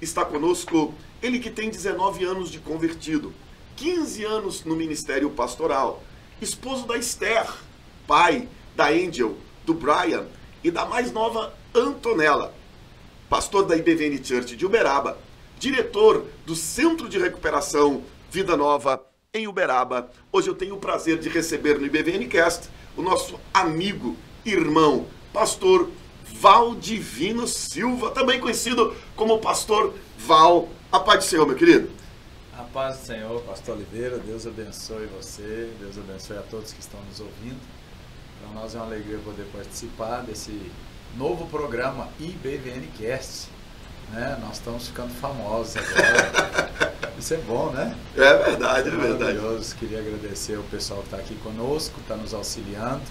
está conosco ele que tem 19 anos de convertido, 15 anos no ministério pastoral, esposo da Esther, pai da Angel, do Brian e da mais nova Antonella, pastor da IBVN Church de Uberaba, diretor do Centro de Recuperação Vida Nova em Uberaba. Hoje eu tenho o prazer de receber no IBVNcast o nosso amigo, irmão, pastor Valdivino Silva, também conhecido como pastor Val. A paz do Senhor, meu querido. A paz do Senhor, pastor Oliveira. Deus abençoe você, Deus abençoe a todos que estão nos ouvindo. Para nós é uma alegria poder participar desse novo programa IBVNcast, né? Nós estamos ficando famosos agora. Isso é bom, né? É verdade, é verdade. Maravilhoso. Queria agradecer o pessoal que está aqui conosco, está nos auxiliando,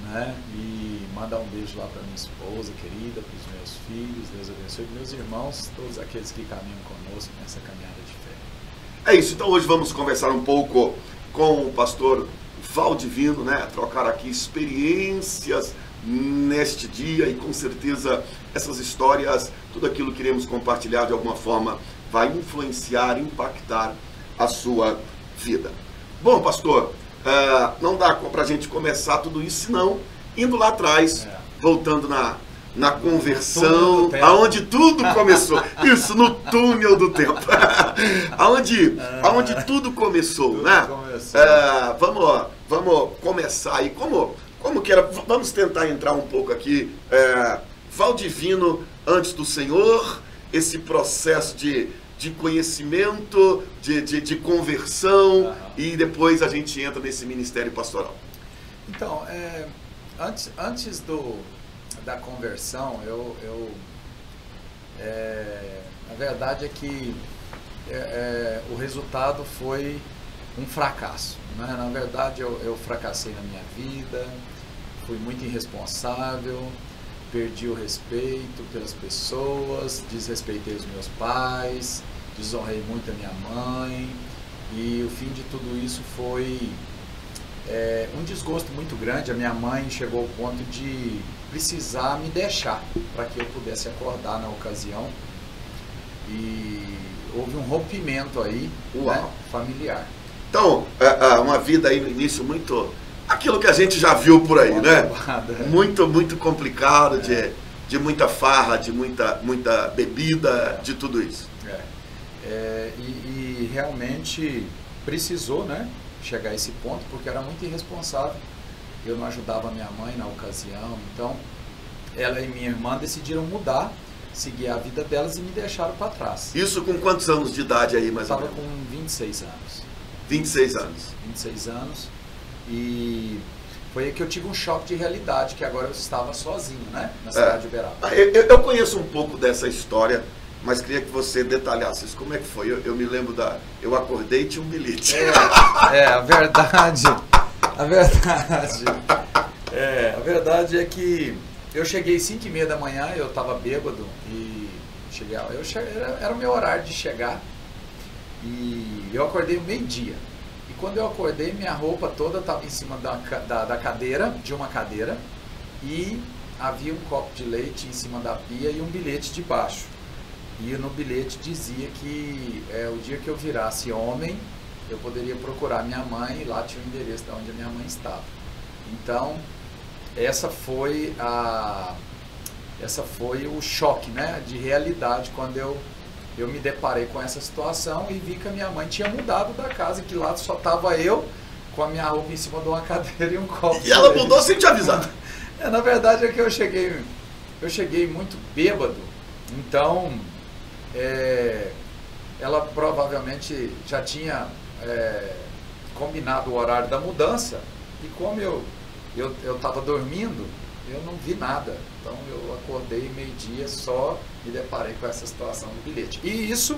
né? E mandar um beijo lá para minha esposa querida, para os meus filhos. Deus abençoe meus irmãos, todos aqueles que caminham conosco nessa caminhada de fé. É isso, então hoje vamos conversar um pouco com o pastor Valdivino, né? Trocar aqui experiências neste dia e com certeza essas histórias, tudo aquilo que iremos compartilhar de alguma forma vai influenciar, impactar a sua vida. Bom, pastor, não dá para a gente começar tudo isso, senão indo lá atrás, voltando na conversão, aonde tudo começou. Isso, no túnel do tempo. aonde tudo começou, né? Vamos começar aí. Como que era? Vamos tentar entrar um pouco aqui. Valdivino antes do Senhor, esse processo de conhecimento, de conversão, e depois a gente entra nesse ministério pastoral. Então, antes da conversão, a verdade é que o resultado foi um fracasso, né? Na verdade, eu fracassei na minha vida, fui muito irresponsável, perdi o respeito pelas pessoas, desrespeitei os meus pais, desonrei muito a minha mãe, e o fim de tudo isso foi um desgosto muito grande. A minha mãe chegou ao ponto de precisar me deixar para que eu pudesse acordar na ocasião, e houve um rompimento aí, né, familiar. Então, uma vida aí no início muito... aquilo que a gente já viu por aí, né? Muito complicado, de muita farra, de muita bebida, de tudo isso. E realmente precisou, né, chegar a esse ponto, porque era muito irresponsável. Eu não ajudava minha mãe na ocasião, então ela e minha irmã decidiram mudar, seguir a vida delas e me deixaram para trás. Isso com quantos anos de idade aí, mais ou menos? Eu estava com 26 anos. 26 anos. 26 anos. E foi aí que eu tive um choque de realidade, que agora eu estava sozinho, né, na cidade de Uberaba. Eu conheço um pouco dessa história, mas queria que você detalhasse isso. Como é que foi? Eu me lembro eu acordei e tinha um bilhete. A verdade é que eu cheguei 5h30 da manhã, eu estava bêbado, e era o meu horário de chegar, e eu acordei meio-dia. E quando eu acordei, minha roupa toda estava em cima da cadeira, de uma cadeira, e havia um copo de leite em cima da pia e um bilhete debaixo. E no bilhete dizia que o dia que eu virasse homem, eu poderia procurar minha mãe, e lá tinha o endereço de onde a minha mãe estava. Então, essa foi o choque, né, de realidade, quando eu me deparei com essa situação e vi que a minha mãe tinha mudado da casa, que lá só estava eu com a minha roupa em cima de uma cadeira e um copo de leite. E ela mudou sem te avisar. Na verdade é que eu cheguei muito bêbado, então ela provavelmente já tinha combinado o horário da mudança, e como eu estava dormindo, eu não vi nada. Então eu acordei meio-dia, só me deparei com essa situação do bilhete. E isso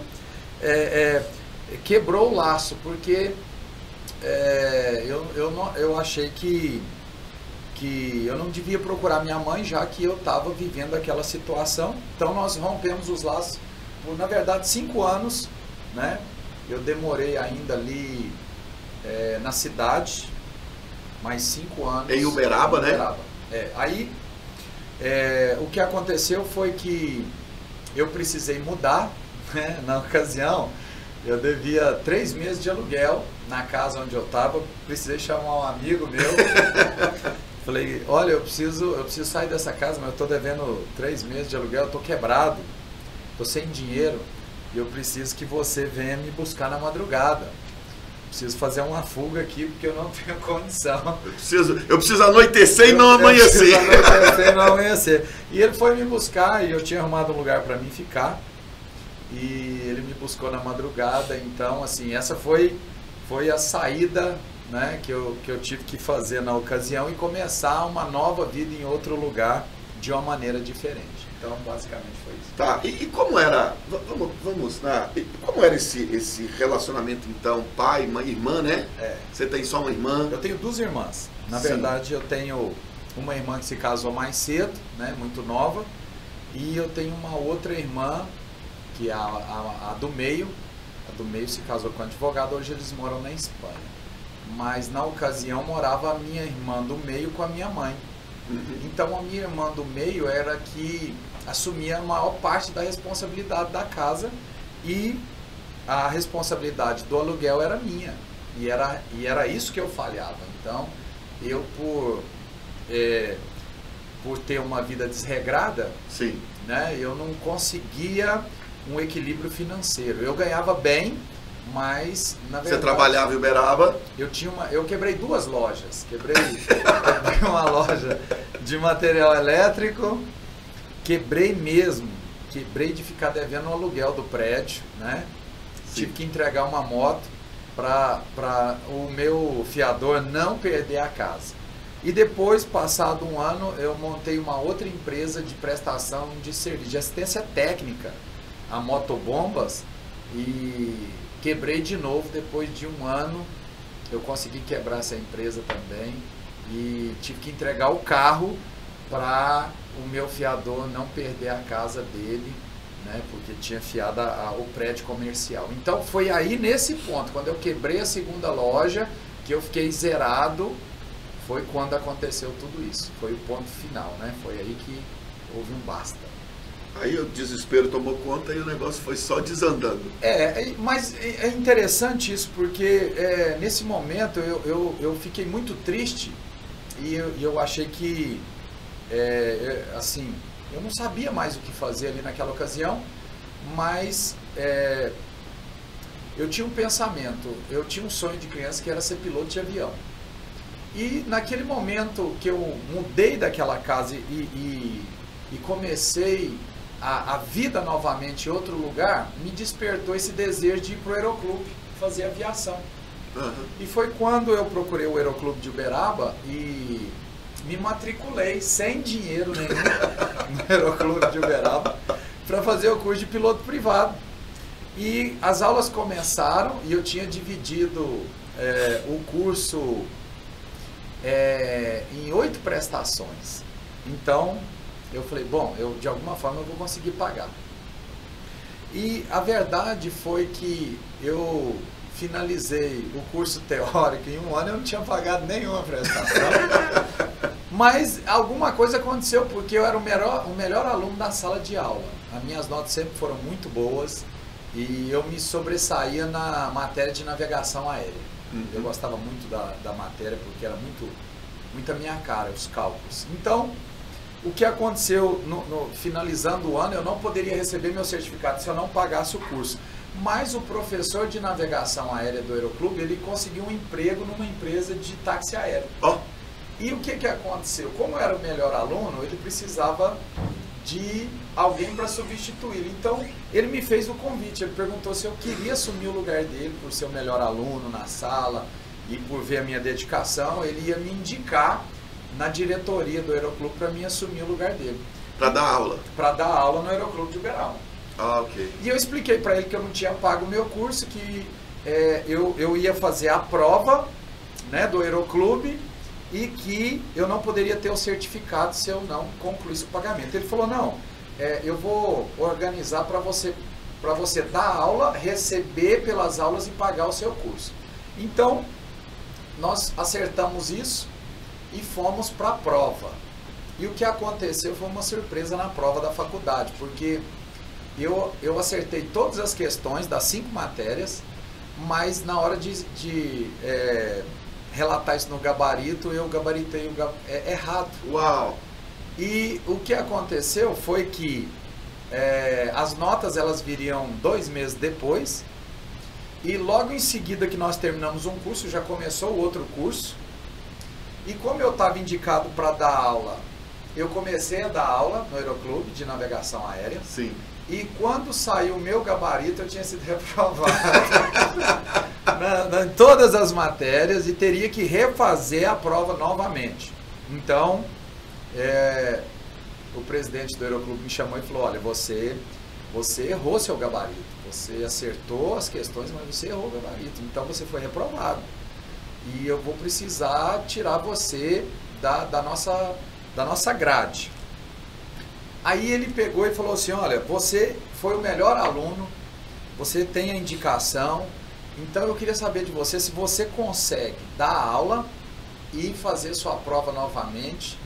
quebrou o laço, porque eu achei que eu não devia procurar minha mãe, já que eu estava vivendo aquela situação. Então nós rompemos os laços por, na verdade, 5 anos, né? Eu demorei ainda ali na cidade, mais 5 anos. Em Uberaba, né? Aí o que aconteceu foi que eu precisei mudar né? Na ocasião, eu devia 3 meses de aluguel na casa onde eu estava, precisei chamar um amigo meu. Falei, olha, eu preciso sair dessa casa, mas eu estou devendo 3 meses de aluguel, eu estou quebrado, estou sem dinheiro e eu preciso que você venha me buscar na madrugada. Preciso fazer uma fuga aqui porque eu não tenho condição. Eu preciso anoitecer e não amanhecer. Eu preciso anoitecer e não amanhecer. E ele foi me buscar e eu tinha arrumado um lugar para mim ficar. E ele me buscou na madrugada. Então, assim, essa foi a saída, né, que eu tive que fazer na ocasião e começar uma nova vida em outro lugar de uma maneira diferente. Então, basicamente foi isso. Tá, e como era, vamos lá, como era esse relacionamento então, pai, mãe, irmã, né? Você tem só uma irmã? Eu tenho 2 irmãs. Na Sim. verdade, eu tenho uma irmã que se casou mais cedo, né, muito nova, e eu tenho uma outra irmã, que é a do meio. A do meio se casou com um advogado, hoje eles moram na Espanha. Mas na ocasião morava a minha irmã do meio com a minha mãe. Então a minha irmã do meio era que assumia a maior parte da responsabilidade da casa e a responsabilidade do aluguel era minha. E era isso que eu falhava. Então eu, por ter uma vida desregrada, sim, né, eu não conseguia um equilíbrio financeiro. Eu ganhava bem, mas na verdade... Você trabalhava em Uberaba? Eu quebrei 2 lojas. Quebrei uma loja de material elétrico, quebrei mesmo. Quebrei de ficar devendo o aluguel do prédio, né? Sim. Tive que entregar uma moto para o meu fiador não perder a casa. E depois, passado um ano, eu montei uma outra empresa de prestação de serviço, de assistência técnica a motobombas, e quebrei de novo depois de um ano. Eu consegui quebrar essa empresa também e tive que entregar o carro para o meu fiador não perder a casa dele, né, porque tinha fiado o prédio comercial. Então foi aí nesse ponto, quando eu quebrei a segunda loja, que eu fiquei zerado, foi quando aconteceu tudo isso. Foi o ponto final, né? Foi aí que houve um basta. Aí o desespero tomou conta e o negócio foi só desandando. Mas é interessante isso, porque nesse momento eu fiquei muito triste e eu achei que, assim, eu não sabia mais o que fazer ali naquela ocasião, mas eu tinha um pensamento, eu tinha um sonho de criança que era ser piloto de avião. E naquele momento que eu mudei daquela casa e comecei a vida novamente em outro lugar, me despertou esse desejo de ir para o Aeroclube fazer aviação. E foi quando eu procurei o Aeroclube de Uberaba e me matriculei sem dinheiro nenhum no Aeroclube de Uberaba para fazer o curso de piloto privado. E as aulas começaram e eu tinha dividido o curso em 8 prestações. Então eu falei, bom, de alguma forma eu vou conseguir pagar. E a verdade foi que eu finalizei o curso teórico em um ano, eu não tinha pagado nenhuma prestação. Mas alguma coisa aconteceu, porque eu era o melhor aluno da sala de aula. As minhas notas sempre foram muito boas e eu me sobressaía na matéria de navegação aérea. Eu gostava muito da matéria porque era muito a minha cara, os cálculos. Então, o que aconteceu, finalizando o ano, eu não poderia receber meu certificado se eu não pagasse o curso. Mas o professor de navegação aérea do Aeroclube, ele conseguiu um emprego numa empresa de táxi aéreo. E o que aconteceu? Como eu era o melhor aluno, ele precisava de alguém para substituí-lo. Então, ele me fez o convite, ele perguntou se eu queria assumir o lugar dele por ser o melhor aluno na sala e por ver a minha dedicação, ele ia me indicar na diretoria do Aeroclube para mim assumir o lugar dele. Para dar aula? Para dar aula no Aeroclube de Uberaba. Ok. E eu expliquei para ele que eu não tinha pago o meu curso, que eu ia fazer a prova, né, do Aeroclube e que eu não poderia ter o certificado se eu não concluísse o pagamento. Ele falou, não, eu vou organizar para você dar aula, receber pelas aulas e pagar o seu curso. Então, nós acertamos isso e fomos para a prova. E o que aconteceu foi uma surpresa na prova da faculdade, porque eu acertei todas as questões das 5 matérias, mas na hora de relatar isso no gabarito, eu gabaritei errado. Uau! E o que aconteceu foi que as notas elas viriam 2 meses depois, e logo em seguida que nós terminamos um curso, já começou outro curso, e como eu estava indicado para dar aula, eu comecei a dar aula no Aeroclube de navegação aérea. Sim. E quando saiu o meu gabarito, eu tinha sido reprovado em todas as matérias e teria que refazer a prova novamente. Então, o presidente do Aeroclube me chamou e falou: olha, você errou seu gabarito, você acertou as questões, mas você errou o gabarito, então você foi reprovado. E eu vou precisar tirar você da nossa grade. Aí ele pegou e falou assim: olha, você foi o melhor aluno, você tem a indicação, então eu queria saber de você se você consegue dar aula e fazer sua prova novamente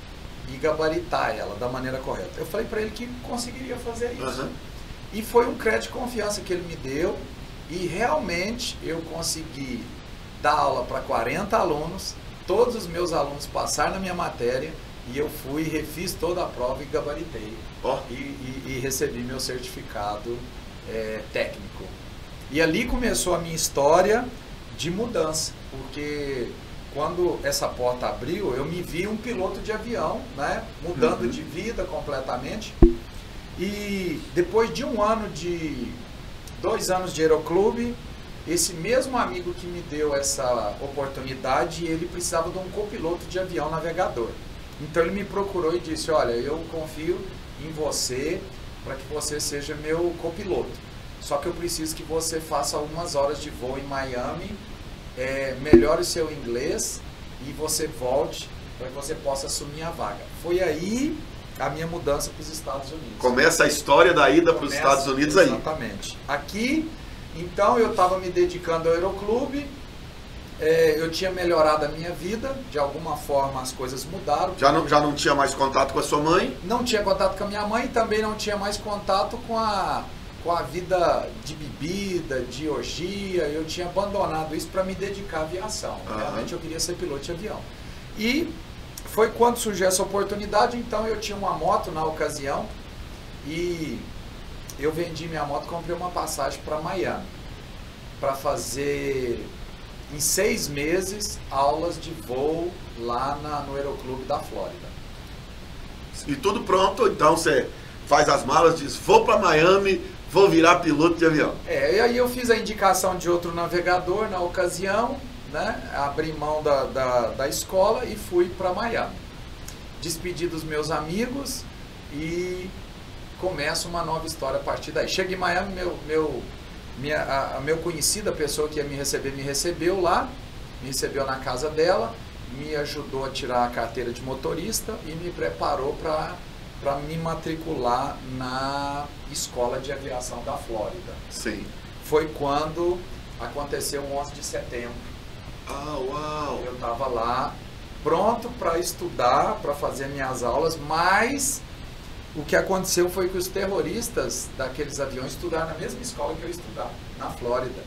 e gabaritar ela da maneira correta. Eu falei para ele que conseguiria fazer isso. Uhum. E foi um crédito de confiança que ele me deu, e realmente eu consegui dar aula para 40 alunos, todos os meus alunos passaram na minha matéria, e eu fui, refiz toda a prova e gabaritei. Oh. E recebi meu certificado técnico. E ali começou a minha história de mudança, porque quando essa porta abriu, eu me vi um piloto de avião, né, mudando de vida completamente. E depois de 2 anos de Aeroclube, esse mesmo amigo que me deu essa oportunidade, ele precisava de um copiloto de avião navegador. Então ele me procurou e disse: olha, eu confio em você para que você seja meu copiloto. Só que eu preciso que você faça algumas horas de voo em Miami, melhore seu inglês e você volte para que você possa assumir a vaga. Foi aí a minha mudança para os Estados Unidos. Começa a história da ida para os Estados Unidos aí. Exatamente. Aqui, então, eu estava me dedicando ao Aeroclube, eu tinha melhorado a minha vida, de alguma forma as coisas mudaram. Já não tinha mais contato com a sua mãe? Não tinha contato com a minha mãe, também não tinha mais contato com a vida de bebida, de orgia. Eu tinha abandonado isso para me dedicar à aviação. Realmente eu queria ser piloto de avião. E foi quando surgiu essa oportunidade. Então eu tinha uma moto na ocasião e eu vendi minha moto e comprei uma passagem para Miami para fazer em 6 meses aulas de voo lá no Aeroclube da Flórida. E tudo pronto, então você faz as malas, diz: vou para Miami, vou virar piloto de avião. E aí eu fiz a indicação de outro navegador na ocasião, né? Abri mão da escola e fui para Miami. Despedi dos meus amigos e começa uma nova história a partir daí. Cheguei em Miami, meu conhecido, a pessoa que ia me receber, me recebeu lá, me recebeu na casa dela, me ajudou a tirar a carteira de motorista e me preparou para me matricular na Escola de Aviação da Flórida. Sim. Foi quando aconteceu o 11 de setembro. Ah, uau! Eu estava lá pronto para estudar, para fazer minhas aulas, mas o que aconteceu foi que os terroristas daqueles aviões estudaram na mesma escola que eu estudava, na Flórida.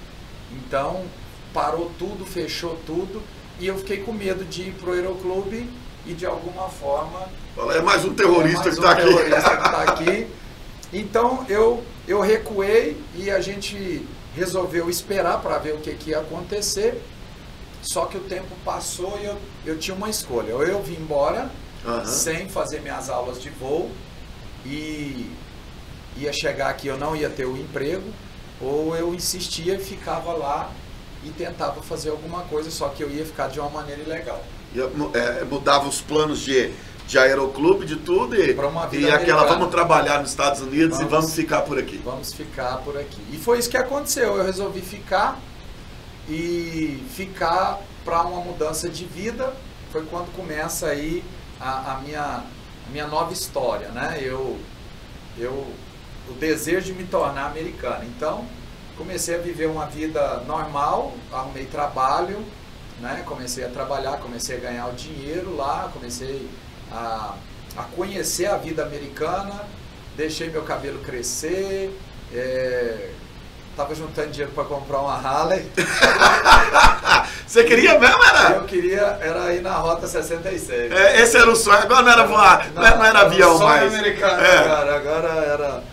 Então, parou tudo, fechou tudo, e eu fiquei com medo de ir para o Aeroclube e, de alguma forma... É mais um terrorista que está aqui. Então, eu recuei e a gente resolveu esperar para ver o que ia acontecer. Só que o tempo passou e eu tinha uma escolha. Ou eu vim embora, sem fazer minhas aulas de voo, e ia chegar aqui, eu não ia ter o emprego, ou eu insistia e ficava lá e tentava fazer alguma coisa, só que eu ia ficar de uma maneira ilegal. Mudava os planos de Aeroclube, de tudo, e aquela, vamos trabalhar nos Estados Unidos e vamos ficar por aqui. Vamos ficar por aqui. E foi isso que aconteceu, eu resolvi ficar para uma mudança de vida. Foi quando começa aí a minha nova história, né? O desejo de me tornar americano. Então, comecei a viver uma vida normal, arrumei trabalho, né? Comecei a trabalhar, comecei a ganhar o dinheiro lá, comecei a conhecer a vida americana, deixei meu cabelo crescer, Tava juntando dinheiro para comprar uma Harley. Você queria mesmo, era? Eu queria, era ir na Rota 66. Esse era o sonho, agora não era voar, não era avião mais. Americano, cara, agora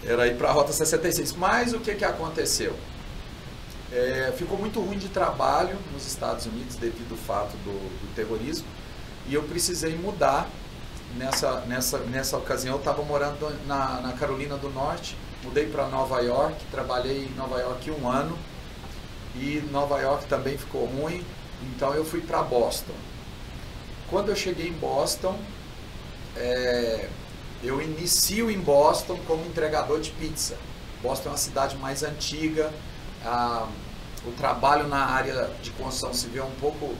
era ir para a Rota 66. Mas o que aconteceu? Ficou muito ruim de trabalho nos Estados Unidos devido ao fato do terrorismo, e eu precisei mudar. Nessa ocasião eu estava morando na Carolina do Norte, mudei para Nova York, trabalhei em Nova York 1 ano, e Nova York também ficou ruim, então eu fui para Boston. Quando eu cheguei em Boston, eu inicio em Boston como entregador de pizza. Boston é uma cidade mais antiga, o trabalho na área de construção civil é um pouco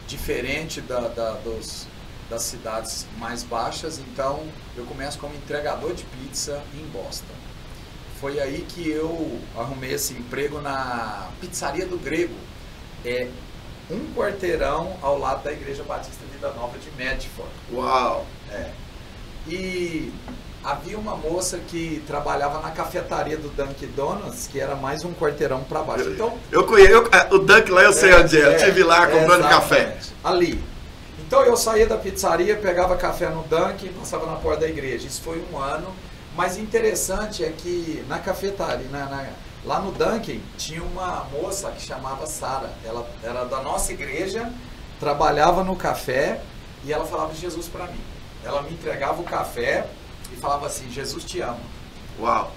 diferente das cidades mais baixas, então eu começo como entregador de pizza em Boston. Foi aí que eu arrumei esse emprego na Pizzaria do Grego, um quarteirão ao lado da Igreja Batista Vida Nova de Medford. Uau! E havia uma moça que trabalhava na cafetaria do Dunkin' Donuts, que era mais um quarteirão para baixo. Então, eu conheço, o Dunkin' lá eu sei onde é, eu estive lá comprando café. Ali. Então eu saía da pizzaria, pegava café no Dunkin' e passava na porta da igreja. Isso foi 1 ano. Mas interessante é que na cafetaria, lá no Dunkin', tinha uma moça que chamava Sara. Ela era da nossa igreja, trabalhava no café e ela falava de Jesus para mim. Ela me entregava o café e falava assim: Jesus te ama. Uau!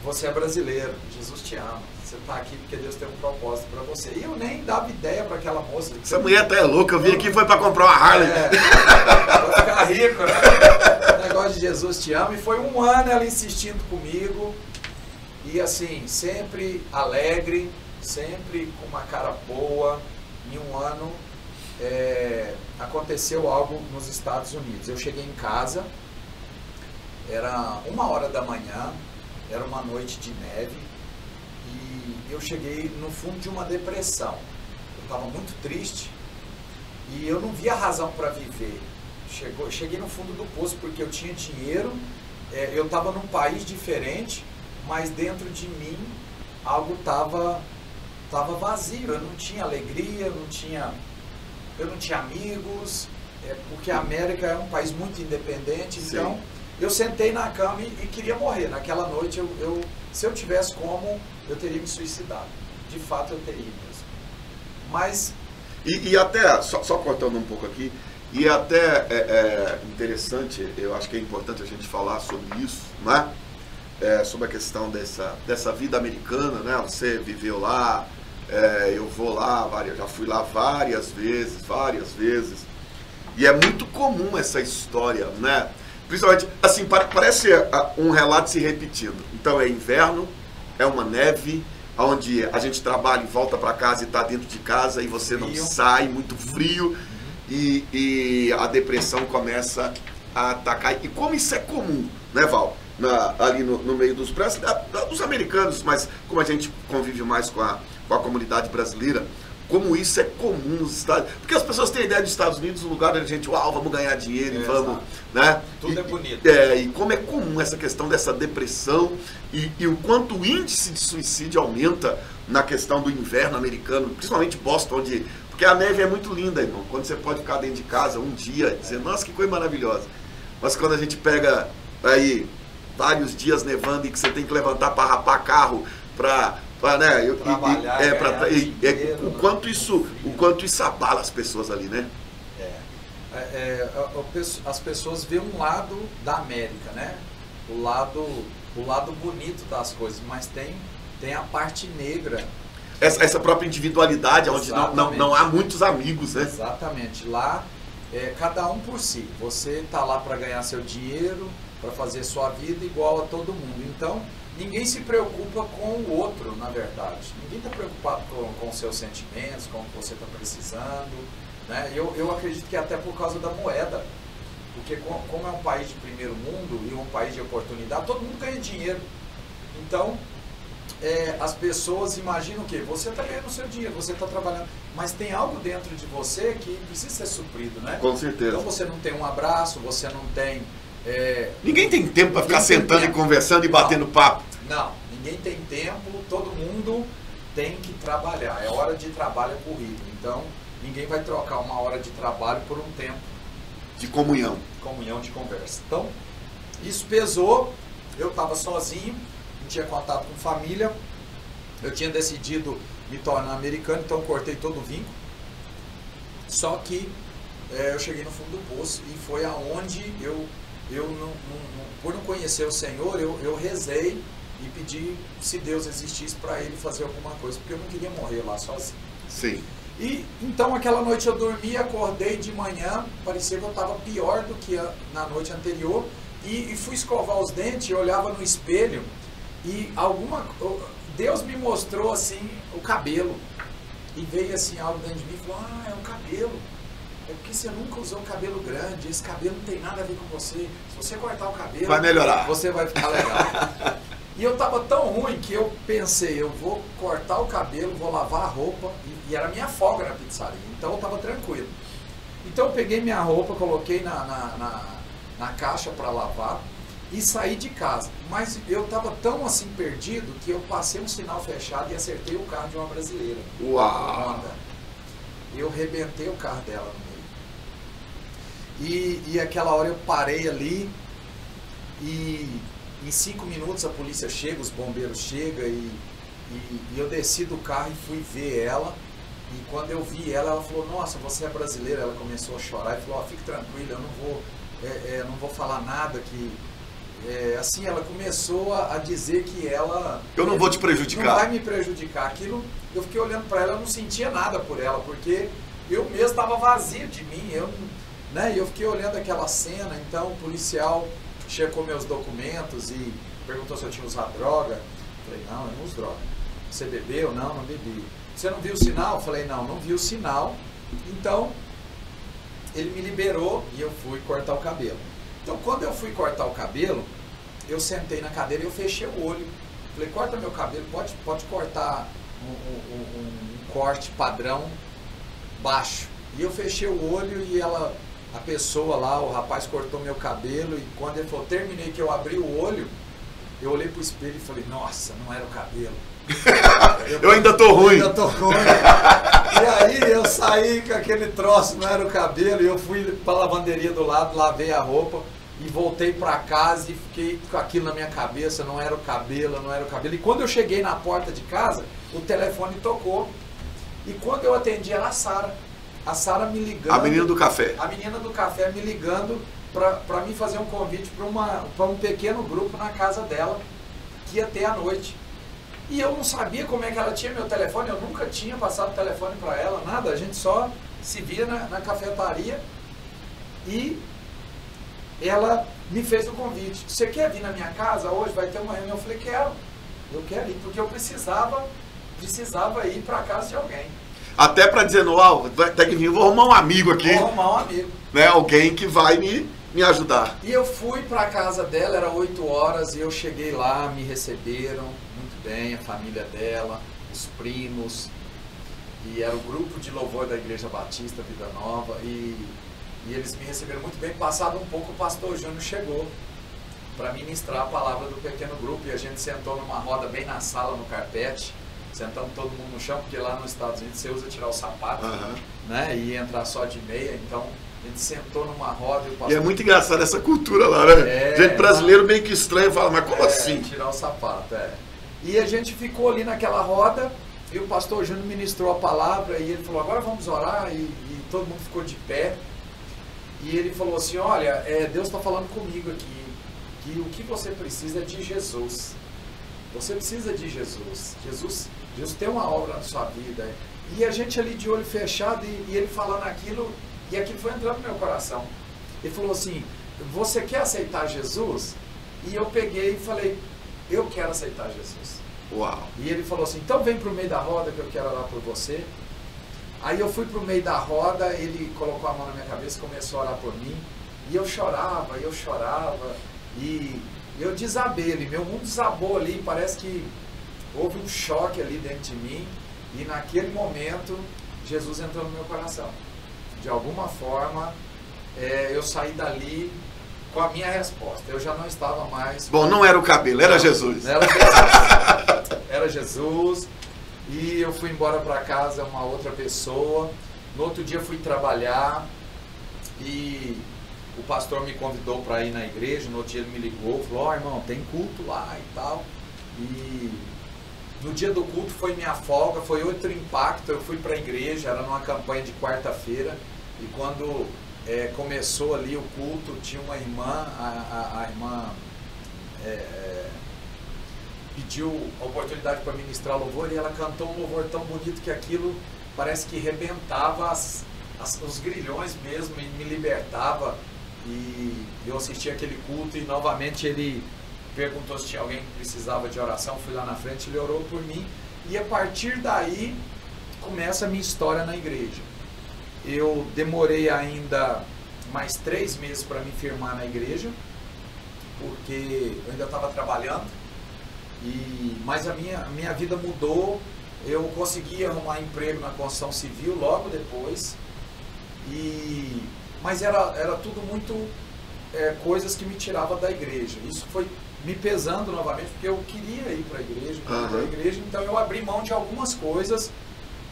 Você é brasileiro, Jesus te ama. Você está aqui porque Deus tem um propósito para você. E eu nem dava ideia para aquela moça. Essa mulher até é louca, eu vim aqui foi para comprar uma Harley. Para ficar rico, né? O negócio de Jesus te ama. E foi 1 ano ela insistindo comigo. E assim, sempre alegre, sempre com uma cara boa. Em 1 ano, aconteceu algo nos Estados Unidos. Eu cheguei em casa, era 1h da manhã, era uma noite de neve. E eu cheguei no fundo de uma depressão. Eu estava muito triste e eu não via razão para viver. Cheguei no fundo do poço porque eu tinha dinheiro, eu estava num país diferente, mas dentro de mim algo estava vazio. Eu não tinha alegria, eu não tinha amigos, porque a América é um país muito independente. Sim. Então eu sentei na cama e queria morrer. Naquela noite, se eu tivesse como, eu teria me suicidado. De fato, eu teria mesmo. Mas... E até, só cortando um pouco aqui, e até interessante, eu acho que é importante a gente falar sobre isso, né? Sobre a questão dessa vida americana, né? Você viveu lá, eu vou lá, já fui lá várias vezes, e é muito comum essa história, né? Principalmente, assim, parece um relato se repetindo. Então é inverno, é uma neve, onde a gente trabalha e volta para casa e está dentro de casa e você não sai, muito frio, e a depressão começa a atacar. E como isso é comum, né, Val? Ali no meio dos americanos, mas como a gente convive mais com a comunidade brasileira, como isso é comum nos Estados Unidos. Porque as pessoas têm a ideia dos Estados Unidos, um lugar onde a gente, vamos ganhar dinheiro e vamos, né? Tudo é bonito. E como é comum essa questão dessa depressão e o quanto o índice de suicídio aumenta na questão do inverno americano, principalmente Boston, porque a neve é muito linda, irmão. Quando você pode ficar dentro de casa um dia e dizer, nossa, que coisa maravilhosa. Mas quando a gente pega aí vários dias nevando e que você tem que levantar para rapar carro, o quanto isso abala as pessoas ali, né? As pessoas veem um lado da América, né? O lado bonito das coisas, mas tem a parte negra. Essa própria individualidade, onde não há muitos amigos, né? Exatamente. Lá, cada um por si. Você está lá para ganhar seu dinheiro, para fazer sua vida igual a todo mundo. Então, ninguém se preocupa com o outro, na verdade. Ninguém está preocupado com seus sentimentos, com o que você está precisando, né? Eu acredito que até por causa da moeda. Porque como é um país de primeiro mundo e um país de oportunidade, todo mundo ganha dinheiro. Então, as pessoas imaginam o quê? Você está ganhando o seu dinheiro, você está trabalhando, mas tem algo dentro de você que precisa ser suprido, né? Com certeza. Então você não tem um abraço, você não tem Ninguém tem tempo para ficar sentando e conversando e batendo papo. Não, ninguém tem tempo, todo mundo tem que trabalhar. É hora de trabalho, é corrido. Então, ninguém vai trocar uma hora de trabalho por um tempo de comunhão. Comunhão, de conversa. Então, isso pesou. Eu estava sozinho, não tinha contato com família. Eu tinha decidido me tornar americano, então cortei todo o vínculo. Só que eu cheguei no fundo do poço e foi aonde por não conhecer o Senhor, eu rezei e pedi se Deus existisse para ele fazer alguma coisa, porque eu não queria morrer lá sozinho. Sim. E então aquela noite eu dormi, acordei de manhã, parecia que eu estava pior do que na noite anterior, e fui escovar os dentes, eu olhava no espelho e Deus me mostrou assim o cabelo, e veio assim algo dentro de mim e falou: é o cabelo. É porque você nunca usou um cabelo grande, esse cabelo não tem nada a ver com você. Se você cortar o cabelo, vai melhorar. Você vai ficar legal. E eu tava tão ruim que eu pensei, eu vou cortar o cabelo, vou lavar a roupa, e era minha folga na pizzaria, então eu tava tranquilo. Então eu peguei minha roupa, coloquei na caixa para lavar e saí de casa. Mas eu tava tão assim perdido que eu passei um sinal fechado e acertei o carro de uma brasileira. Uau! Honda. Eu rebentei o carro dela no meio. E aquela hora eu parei ali e em 5 minutos a polícia chega, os bombeiros chegam e eu desci do carro e fui ver ela. E quando eu vi ela, ela falou: nossa, você é brasileira. Ela começou a chorar e falou: fique tranquila, eu não vou falar nada que... assim, ela começou a dizer que ela... Eu não vou te prejudicar. Não vai me prejudicar. Aquilo, eu fiquei olhando para ela, eu não sentia nada por ela, porque eu mesmo estava vazio de mim. Eu fiquei olhando aquela cena. Então o policial checou meus documentos e perguntou se eu tinha usado droga. Eu falei: não, eu não uso droga. Você bebeu? Não, não bebi. Você não viu o sinal? Eu falei: não vi o sinal. Então ele me liberou e eu fui cortar o cabelo. Então quando eu fui cortar o cabelo, eu sentei na cadeira e eu fechei o olho. Falei: corta meu cabelo, pode cortar um corte padrão baixo. E eu fechei o olho e a pessoa lá, o rapaz cortou meu cabelo, e quando ele falou, terminei, que eu abri o olho, eu olhei pro espelho e falei: nossa, não era o cabelo. Eu ainda tô ruim. E aí eu saí com aquele troço, não era o cabelo, e eu fui pra lavanderia do lado, lavei a roupa e voltei pra casa e fiquei com aquilo na minha cabeça: não era o cabelo, não era o cabelo. E quando eu cheguei na porta de casa, o telefone tocou, e quando eu atendi era a Sara. A Sara me ligando. A menina do café. A menina do café me ligando para mim fazer um convite para um pequeno grupo na casa dela, que ia ter à noite. E eu não sabia como é que ela tinha meu telefone, eu nunca tinha passado o telefone para ela, nada. A gente só se via na cafetaria. E ela me fez o convite: você quer vir na minha casa hoje? Vai ter uma reunião. Eu falei: eu quero ir, porque eu precisava ir para casa de alguém. Até para dizer: não, tem que vir, vou arrumar um amigo aqui. Vou arrumar um amigo. Né? Alguém que vai me ajudar. E eu fui para a casa dela, era 8 horas, e eu cheguei lá, me receberam muito bem, a família dela, os primos, e era o grupo de louvor da Igreja Batista Vida Nova, e eles me receberam muito bem. Passado um pouco, o pastor Júnior chegou para ministrar a palavra do pequeno grupo, e a gente sentou numa roda bem na sala, no carpete, sentamos todo mundo no chão, porque lá nos Estados Unidos você usa tirar o sapato, né, e entrar só de meia. Então a gente sentou numa roda e o pastor... E é muito engraçado essa cultura lá, né? Gente brasileiro meio que estranho, fala: mas como assim? Tirar o sapato, E a gente ficou ali naquela roda, e o pastor Júnior ministrou a palavra, e ele falou: agora vamos orar, e todo mundo ficou de pé. E ele falou assim: olha, Deus está falando comigo aqui, que o que você precisa é de Jesus. Você precisa de Jesus. Jesus tem uma obra na sua vida. E a gente ali de olho fechado, e ele falando aquilo, e aquilo foi entrando no meu coração. Ele falou assim: você quer aceitar Jesus? E eu peguei e falei: eu quero aceitar Jesus. Uau. E ele falou assim: então vem para o meio da roda que eu quero orar por você. Aí eu fui para o meio da roda, ele colocou a mão na minha cabeça e começou a orar por mim. E eu chorava, e eu desabei ali, meu mundo desabou ali, parece que houve um choque ali dentro de mim. E naquele momento, Jesus entrou no meu coração. De alguma forma, eu saí dali com a minha resposta. Eu já não estava mais... Bom, não era o cabelo, era Jesus. Era Jesus. Era Jesus. E eu fui embora para casa, uma outra pessoa. No outro dia fui trabalhar e o pastor me convidou para ir na igreja. No outro dia ele me ligou, falou, irmão, tem culto lá e tal. E no dia do culto foi minha folga, foi outro impacto. Eu fui para a igreja, era numa campanha de quarta-feira. E quando começou ali o culto, tinha uma irmã, a irmã pediu a oportunidade para ministrar louvor, e ela cantou um louvor tão bonito que aquilo parece que rebentava os grilhões mesmo, e me libertava. E eu assisti aquele culto e novamente ele perguntou se tinha alguém que precisava de oração. Fui lá na frente, ele orou por mim, e a partir daí começa a minha história na igreja. Eu demorei ainda mais 3 meses para me firmar na igreja, porque eu ainda estava trabalhando, mas a minha vida mudou. Eu consegui arrumar emprego na construção civil logo depois, mas era tudo muito coisas que me tiravam da igreja. Isso foi me pesando novamente, porque eu queria ir para a igreja, então eu abri mão de algumas coisas,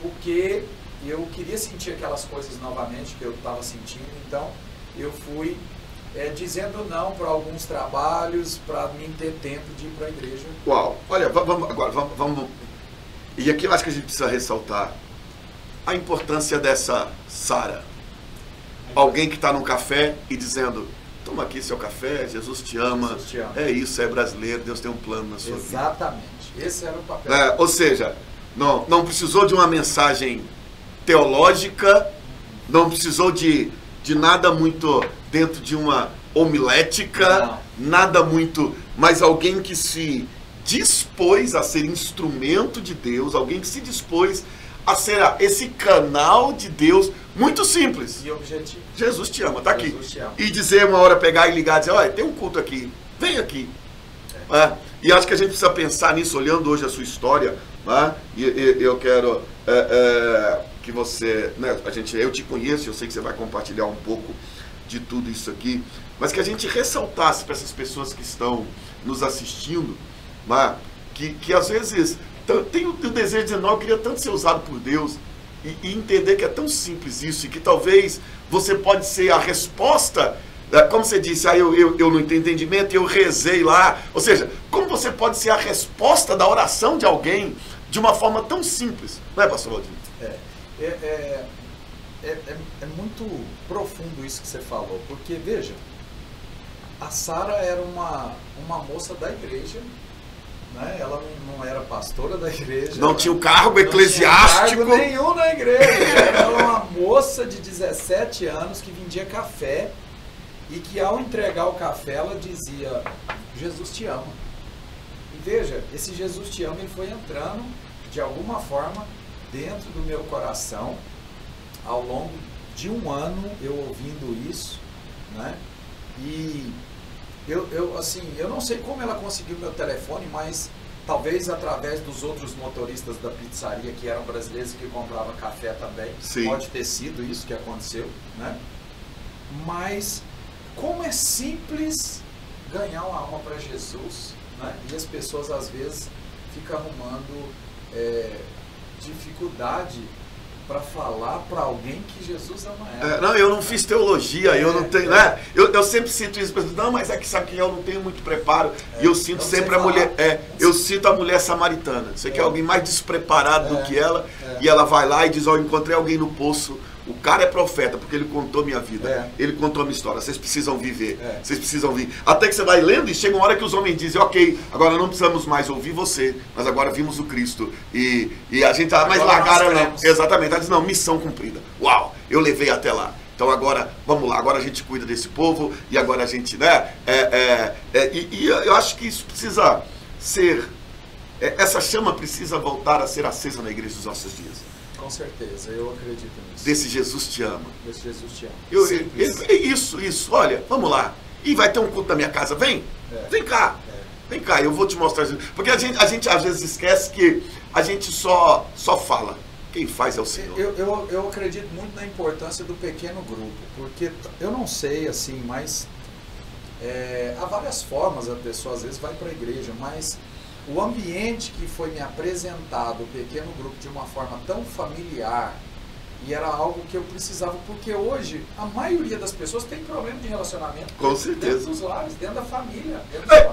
porque eu queria sentir aquelas coisas novamente que eu estava sentindo. Então eu fui dizendo não para alguns trabalhos, para mim ter tempo de ir para a igreja. Uau, olha, vamos. E aqui eu acho que a gente precisa ressaltar a importância dessa Sara. Alguém que está num café e dizendo, toma aqui seu café, Jesus te ama. Jesus te ama. É isso, é brasileiro, Deus tem um plano na sua vida. Exatamente, esse era o papel. Ou seja, não precisou de uma mensagem teológica, não precisou de nada muito dentro de uma homilética, nada muito, mas alguém que se dispôs a ser instrumento de Deus, alguém que se dispôs a ser esse canal de Deus, muito simples. E objetivo. Jesus te ama, tá aqui. Jesus te ama. E dizer uma hora, pegar e ligar, dizer, olha, tem um culto aqui, vem aqui. E acho que a gente precisa pensar nisso, olhando hoje a sua história, e eu quero que você, né, eu te conheço, eu sei que você vai compartilhar um pouco de tudo isso aqui, mas que a gente ressaltasse para essas pessoas que estão nos assistindo, que às vezes tem o desejo de dizer, não, eu queria tanto ser usado por Deus, e entender que é tão simples isso, e que talvez você pode ser a resposta, como você disse, eu não tenho entendimento, eu rezei lá, ou seja, como você pode ser a resposta da oração de alguém de uma forma tão simples, não é, pastor Valdir? É muito profundo isso que você falou, porque, veja, a Sara era uma moça da igreja, né? Ela não era pastora da igreja. Não tinha o cargo eclesiástico. Não tinha cargo nenhum na igreja. Ela era uma moça de 17 anos que vendia café e que ao entregar o café ela dizia, Jesus te ama. E veja, esse Jesus te ama, ele foi entrando de alguma forma dentro do meu coração ao longo de um ano, eu ouvindo isso, né? E eu não sei como ela conseguiu meu telefone, mas talvez através dos outros motoristas da pizzaria que eram brasileiros que compravam café também. Sim. Pode ter sido isso que aconteceu, né? Mas como é simples ganhar uma alma para Jesus, né? E as pessoas às vezes ficam arrumando dificuldade para falar para alguém que Jesus ama ela. Não, eu não fiz teologia, eu não tenho, né? Eu sempre sinto isso, não, mas é que sabe que eu não tenho muito preparo, e eu sinto sempre a mulher, eu sinto a mulher samaritana, você quer alguém mais despreparado do que ela, e ela vai lá e diz, eu encontrei alguém no poço, o cara é profeta, porque ele contou minha vida, ele contou a minha história, vocês precisam viver, vocês precisam vir. Até que você vai lendo e chega uma hora que os homens dizem, ok, agora não precisamos mais ouvir você, mas agora vimos o Cristo. E a gente mais largaram, não. Exatamente, ela diz, não, missão cumprida. Uau, eu levei até lá. Então agora, vamos lá, agora a gente cuida desse povo, e agora a gente, né? E eu acho que isso precisa ser, essa chama precisa voltar a ser acesa na igreja dos nossos dias. Com certeza, eu acredito nisso. Desse Jesus te ama. Desse Jesus te ama. Isso, olha, vamos lá. E vai ter um culto na minha casa, vem cá. Vem cá, eu vou te mostrar. Porque a gente às vezes esquece que a gente só fala. Quem faz é o Senhor. Eu acredito muito na importância do pequeno grupo, porque eu não sei assim, mas há várias formas, a pessoa às vezes vai para a igreja, mas o ambiente que foi me apresentado, o pequeno grupo, de uma forma tão familiar, e era algo que eu precisava, porque hoje a maioria das pessoas tem problema de relacionamento. Com certeza. Dentro dos lares, dentro da família.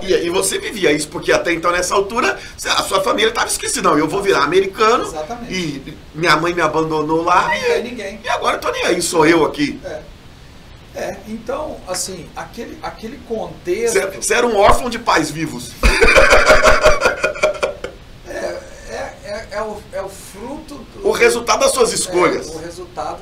E você vivia isso, porque até então, nessa altura, a sua família estava esquecida. Não, eu vou virar americano. Exatamente. E minha mãe me abandonou lá. Não tem ninguém. E agora eu tô nem aí, sou eu aqui. Então, assim, aquele contexto... Você era um órfão de pais vivos. É o fruto... O resultado das suas escolhas. O resultado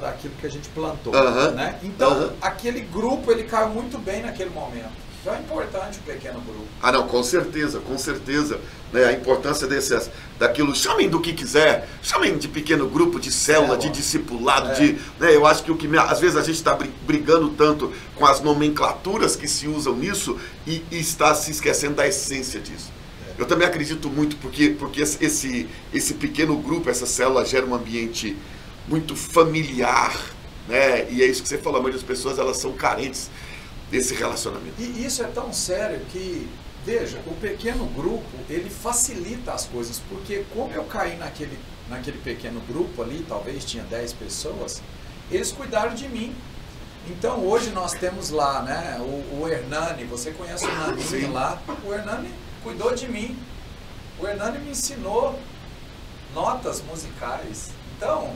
daquilo que a gente plantou. Uhum. Né? Então, Uhum. aquele grupo, ele caiu muito bem naquele momento. Então é importante o pequeno grupo. Ah, não, com certeza, com certeza. Né, a importância daquilo, chamem do que quiser, chamem de pequeno grupo, de célula, de discipulado, né, eu acho que às vezes a gente está brigando tanto com as nomenclaturas que se usam nisso e está se esquecendo da essência disso. Eu também acredito muito porque esse pequeno grupo, essa célula gera um ambiente muito familiar, né? E é isso que você falou, a maioria das pessoas elas são carentes desse relacionamento. E isso é tão sério que, veja, o pequeno grupo, ele facilita as coisas, porque como eu caí naquele pequeno grupo ali, talvez tinha 10 pessoas, eles cuidaram de mim. Então hoje nós temos lá, né, o Hernani, você conhece o Hernani lá, o Hernani cuidou de mim, o Hernani me ensinou notas musicais. Então,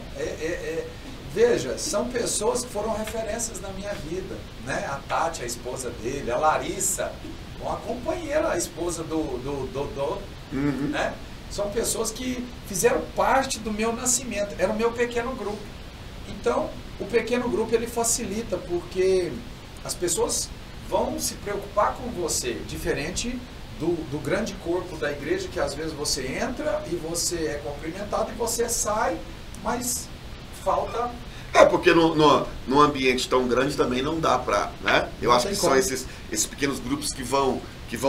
veja, são pessoas que foram referências na minha vida, né? A Tati, a esposa dele, a Larissa, uma companheira, a esposa do Dodô, né? São pessoas que fizeram parte do meu nascimento, era o meu pequeno grupo. Então, o pequeno grupo ele facilita, porque as pessoas vão se preocupar com você, diferente do grande corpo da igreja, que às vezes você entra e você é cumprimentado e você sai, mas falta... Porque num ambiente tão grande também não dá pra, né? Eu acho que são esses pequenos grupos que vão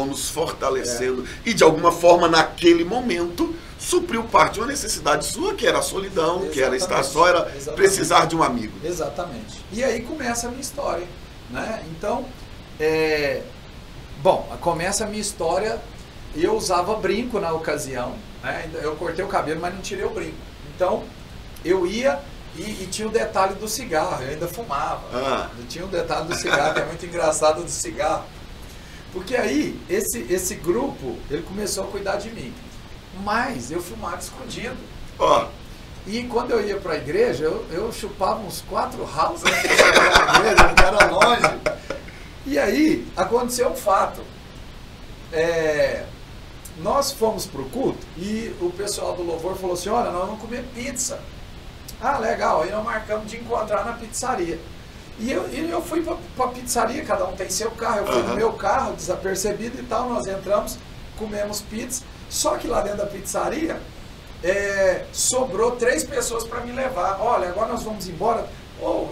nos fortalecendo e de alguma forma naquele momento supriu parte de uma necessidade sua, que era a solidão, que era estar só, era precisar de um amigo. Exatamente. E aí começa a minha história, né? Então, começa a minha história e eu usava brinco na ocasião, né? Eu cortei o cabelo, mas não tirei o brinco. Então, eu ia e tinha o detalhe do cigarro, eu ainda fumava. Tinha o detalhe do cigarro, que é muito engraçado do cigarro. Porque aí, esse grupo, ele começou a cuidar de mim. Mas eu fumava escondido. E quando eu ia para a igreja, eu chupava uns 4 house antes de chegar na igreja, porque era longe. E aí, aconteceu um fato. Nós fomos para o culto e o pessoal do louvor falou assim, olha, nós vamos comer pizza. Ah, legal, aí nós marcamos de encontrar na pizzaria. E eu fui para a pizzaria, cada um tem seu carro, eu fui no meu carro, desapercebido e tal, nós entramos, comemos pizza. Só que lá dentro da pizzaria, sobrou 3 pessoas para me levar. Olha, agora nós vamos embora.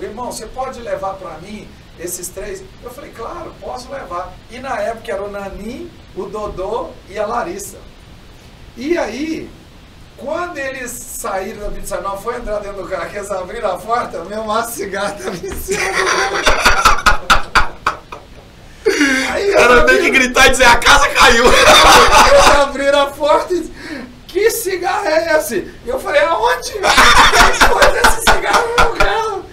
Irmão, você pode levar para mim esses 3? Eu falei, claro, posso levar. E na época era o Nani, o Dodô e a Larissa. E aí, quando eles saíram da pizzaria, não foi entrar dentro do carro, que eles abriram a porta, meu maço de cigarro estava em cima do Era bem que gritar e dizer, a casa caiu. Eles abriram a porta e disseram, que cigarro é esse? E eu falei, aonde? Quem pôs esse cigarro no meu carro?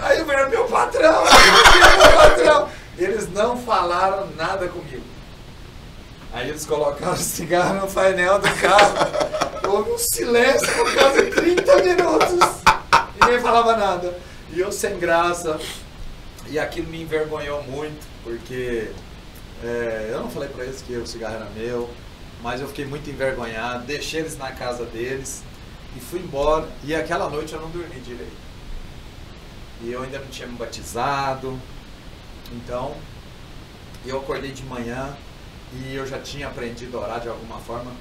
Aí eu falei, meu patrão, meu patrão. Eles não falaram nada comigo. Aí eles colocaram o cigarro no painel do carro. Houve um silêncio por causa de 30 minutos. Ninguém falava nada. E eu sem graça. E aquilo me envergonhou muito, porque eu não falei para eles que o cigarro era meu, mas eu fiquei muito envergonhado. Deixei eles na casa deles e fui embora. E aquela noite eu não dormi direito. E eu ainda não tinha me batizado. Então, eu acordei de manhã e eu já tinha aprendido a orar de alguma forma.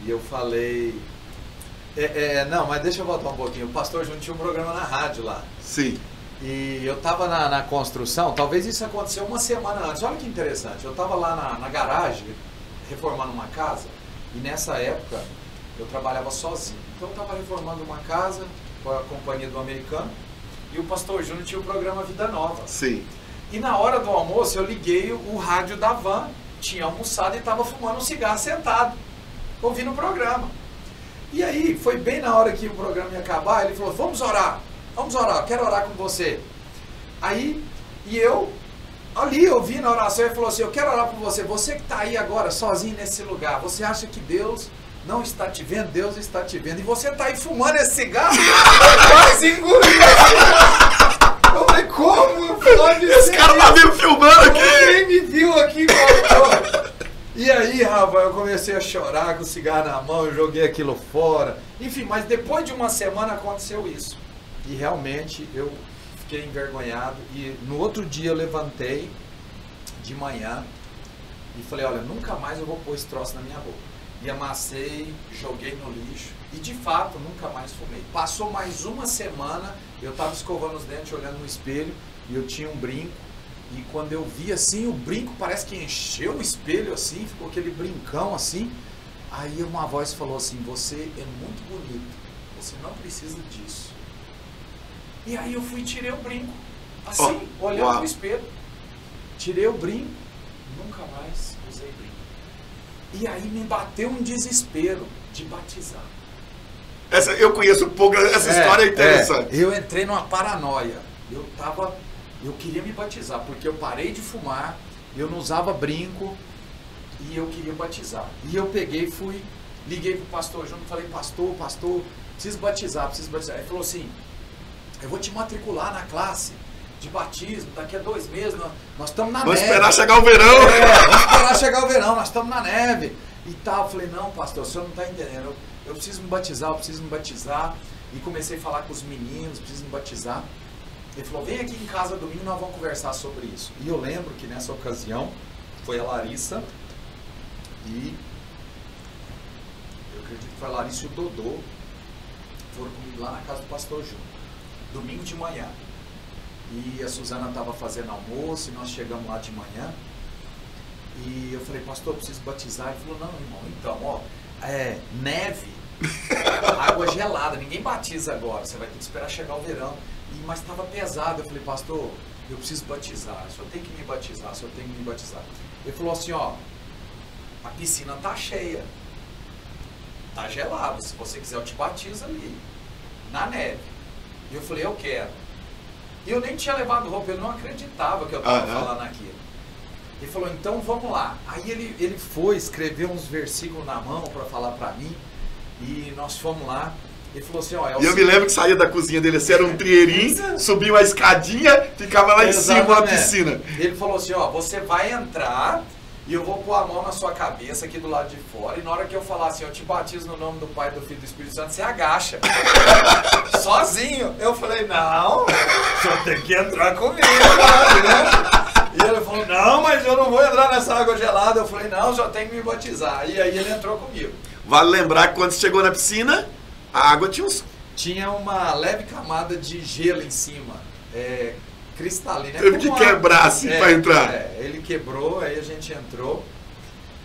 E eu falei... não, mas deixa eu voltar um pouquinho. O pastor Júnior tinha um programa na rádio lá. Sim. E eu estava na construção, talvez isso aconteceu uma semana antes. Olha que interessante. Eu estava lá na garagem, reformando uma casa. E nessa época, eu trabalhava sozinho. Então eu estava reformando uma casa com a companhia do americano. E o pastor Júnior tinha o programa Vida Nova. Sim. E na hora do almoço eu liguei o rádio da van, tinha almoçado e estava fumando um cigarro sentado, ouvindo o programa. E aí, foi bem na hora que o programa ia acabar, ele falou, vamos orar, eu quero orar com você. Aí, e eu, ali ouvindo a oração, ele falou assim, eu quero orar por você, você que está aí agora sozinho nesse lugar, você acha que Deus não está te vendo? Deus está te vendo. E você está aí fumando esse cigarro? Eu quase engoli. Eu falei, como? Esse cara tá me filmando aqui. Quem me viu aqui, falou. E aí, rapaz, eu comecei a chorar com o cigarro na mão, eu joguei aquilo fora. Enfim, mas depois de uma semana aconteceu isso. E realmente eu fiquei envergonhado. E no outro dia eu levantei de manhã e falei, olha, nunca mais eu vou pôr esse troço na minha boca. E amassei, joguei no lixo e de fato nunca mais fumei. Passou mais uma semana, eu estava escovando os dentes, olhando no espelho e eu tinha um brinco. E quando eu vi assim, o brinco parece que encheu o espelho assim, ficou aquele brincão assim. Aí uma voz falou assim, você é muito bonito, você não precisa disso. E aí eu fui e tirei o brinco, assim, olhando no espelho. Tirei o brinco, nunca mais usei brinco. E aí me bateu um desespero de batizar. Eu conheço um pouco, essa história é interessante. Eu entrei numa paranoia. Eu queria me batizar, porque eu parei de fumar, eu não usava brinco e eu queria batizar. E eu peguei e fui, liguei pro pastor Júnior e falei, pastor, preciso batizar. Ele falou assim, eu vou te matricular na classe de batismo, daqui a 2 meses, nós estamos na neve. Vamos esperar chegar o verão. Vamos esperar chegar o verão, nós estamos na neve. E tal, eu falei, não pastor, o senhor não está entendendo, eu preciso me batizar, E comecei a falar com os meninos, preciso me batizar. Ele falou, vem aqui em casa domingo, nós vamos conversar sobre isso. E eu lembro que nessa ocasião, foi a Larissa e eu acredito que foi a Larissa e o Dodô, foram comigo lá na casa do pastor Júnior, domingo de manhã. E a Suzana estava fazendo almoço e nós chegamos lá de manhã. E eu falei, pastor, eu preciso batizar. Ele falou, não, irmão, então, neve, água gelada, ninguém batiza agora, você vai ter que esperar chegar o verão. Mas estava pesado. Eu falei, pastor, eu preciso batizar, o senhor tem que me batizar, Ele falou assim, ó, a piscina tá cheia, tá gelada, se você quiser eu te batizo ali, na neve. E eu falei, eu quero. E eu nem tinha levado roupa, eu não acreditava que eu estava falando aquilo. Ele falou, então vamos lá. Aí ele foi, escreveu uns versículos na mão para falar para mim, e nós fomos lá. Ele falou assim, ó... E eu me lembro que saía da cozinha dele, assim, era um trieirinho, subia uma escadinha, ficava lá em cima na piscina. Ele falou assim, ó, você vai entrar e eu vou pôr a mão na sua cabeça aqui do lado de fora, e na hora que eu falar assim, eu te batizo no nome do Pai, do Filho e do Espírito Santo, você agacha. Sozinho. Eu falei, não, o senhor tem que entrar comigo, né? E ele falou, não, mas eu não vou entrar nessa água gelada. Eu falei, não, só tem que me batizar. E aí ele entrou comigo. Vale lembrar que quando você chegou na piscina, a água tinha uma leve camada de gelo em cima, cristalina. Teve que quebrar assim para entrar. Ele quebrou, aí a gente entrou.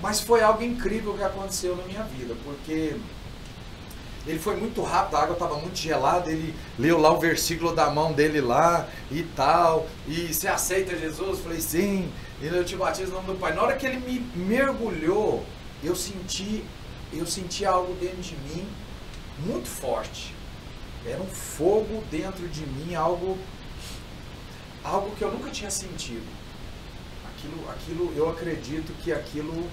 Mas foi algo incrível que aconteceu na minha vida, porque ele foi muito rápido, a água estava muito gelada, ele leu lá o versículo da mão dele lá e tal. E você aceita Jesus? Eu falei, sim, e eu te batizo no nome do Pai. Na hora que ele me mergulhou, eu senti algo dentro de mim muito forte. Era um fogo dentro de mim, algo que eu nunca tinha sentido. Aquilo eu acredito que aquilo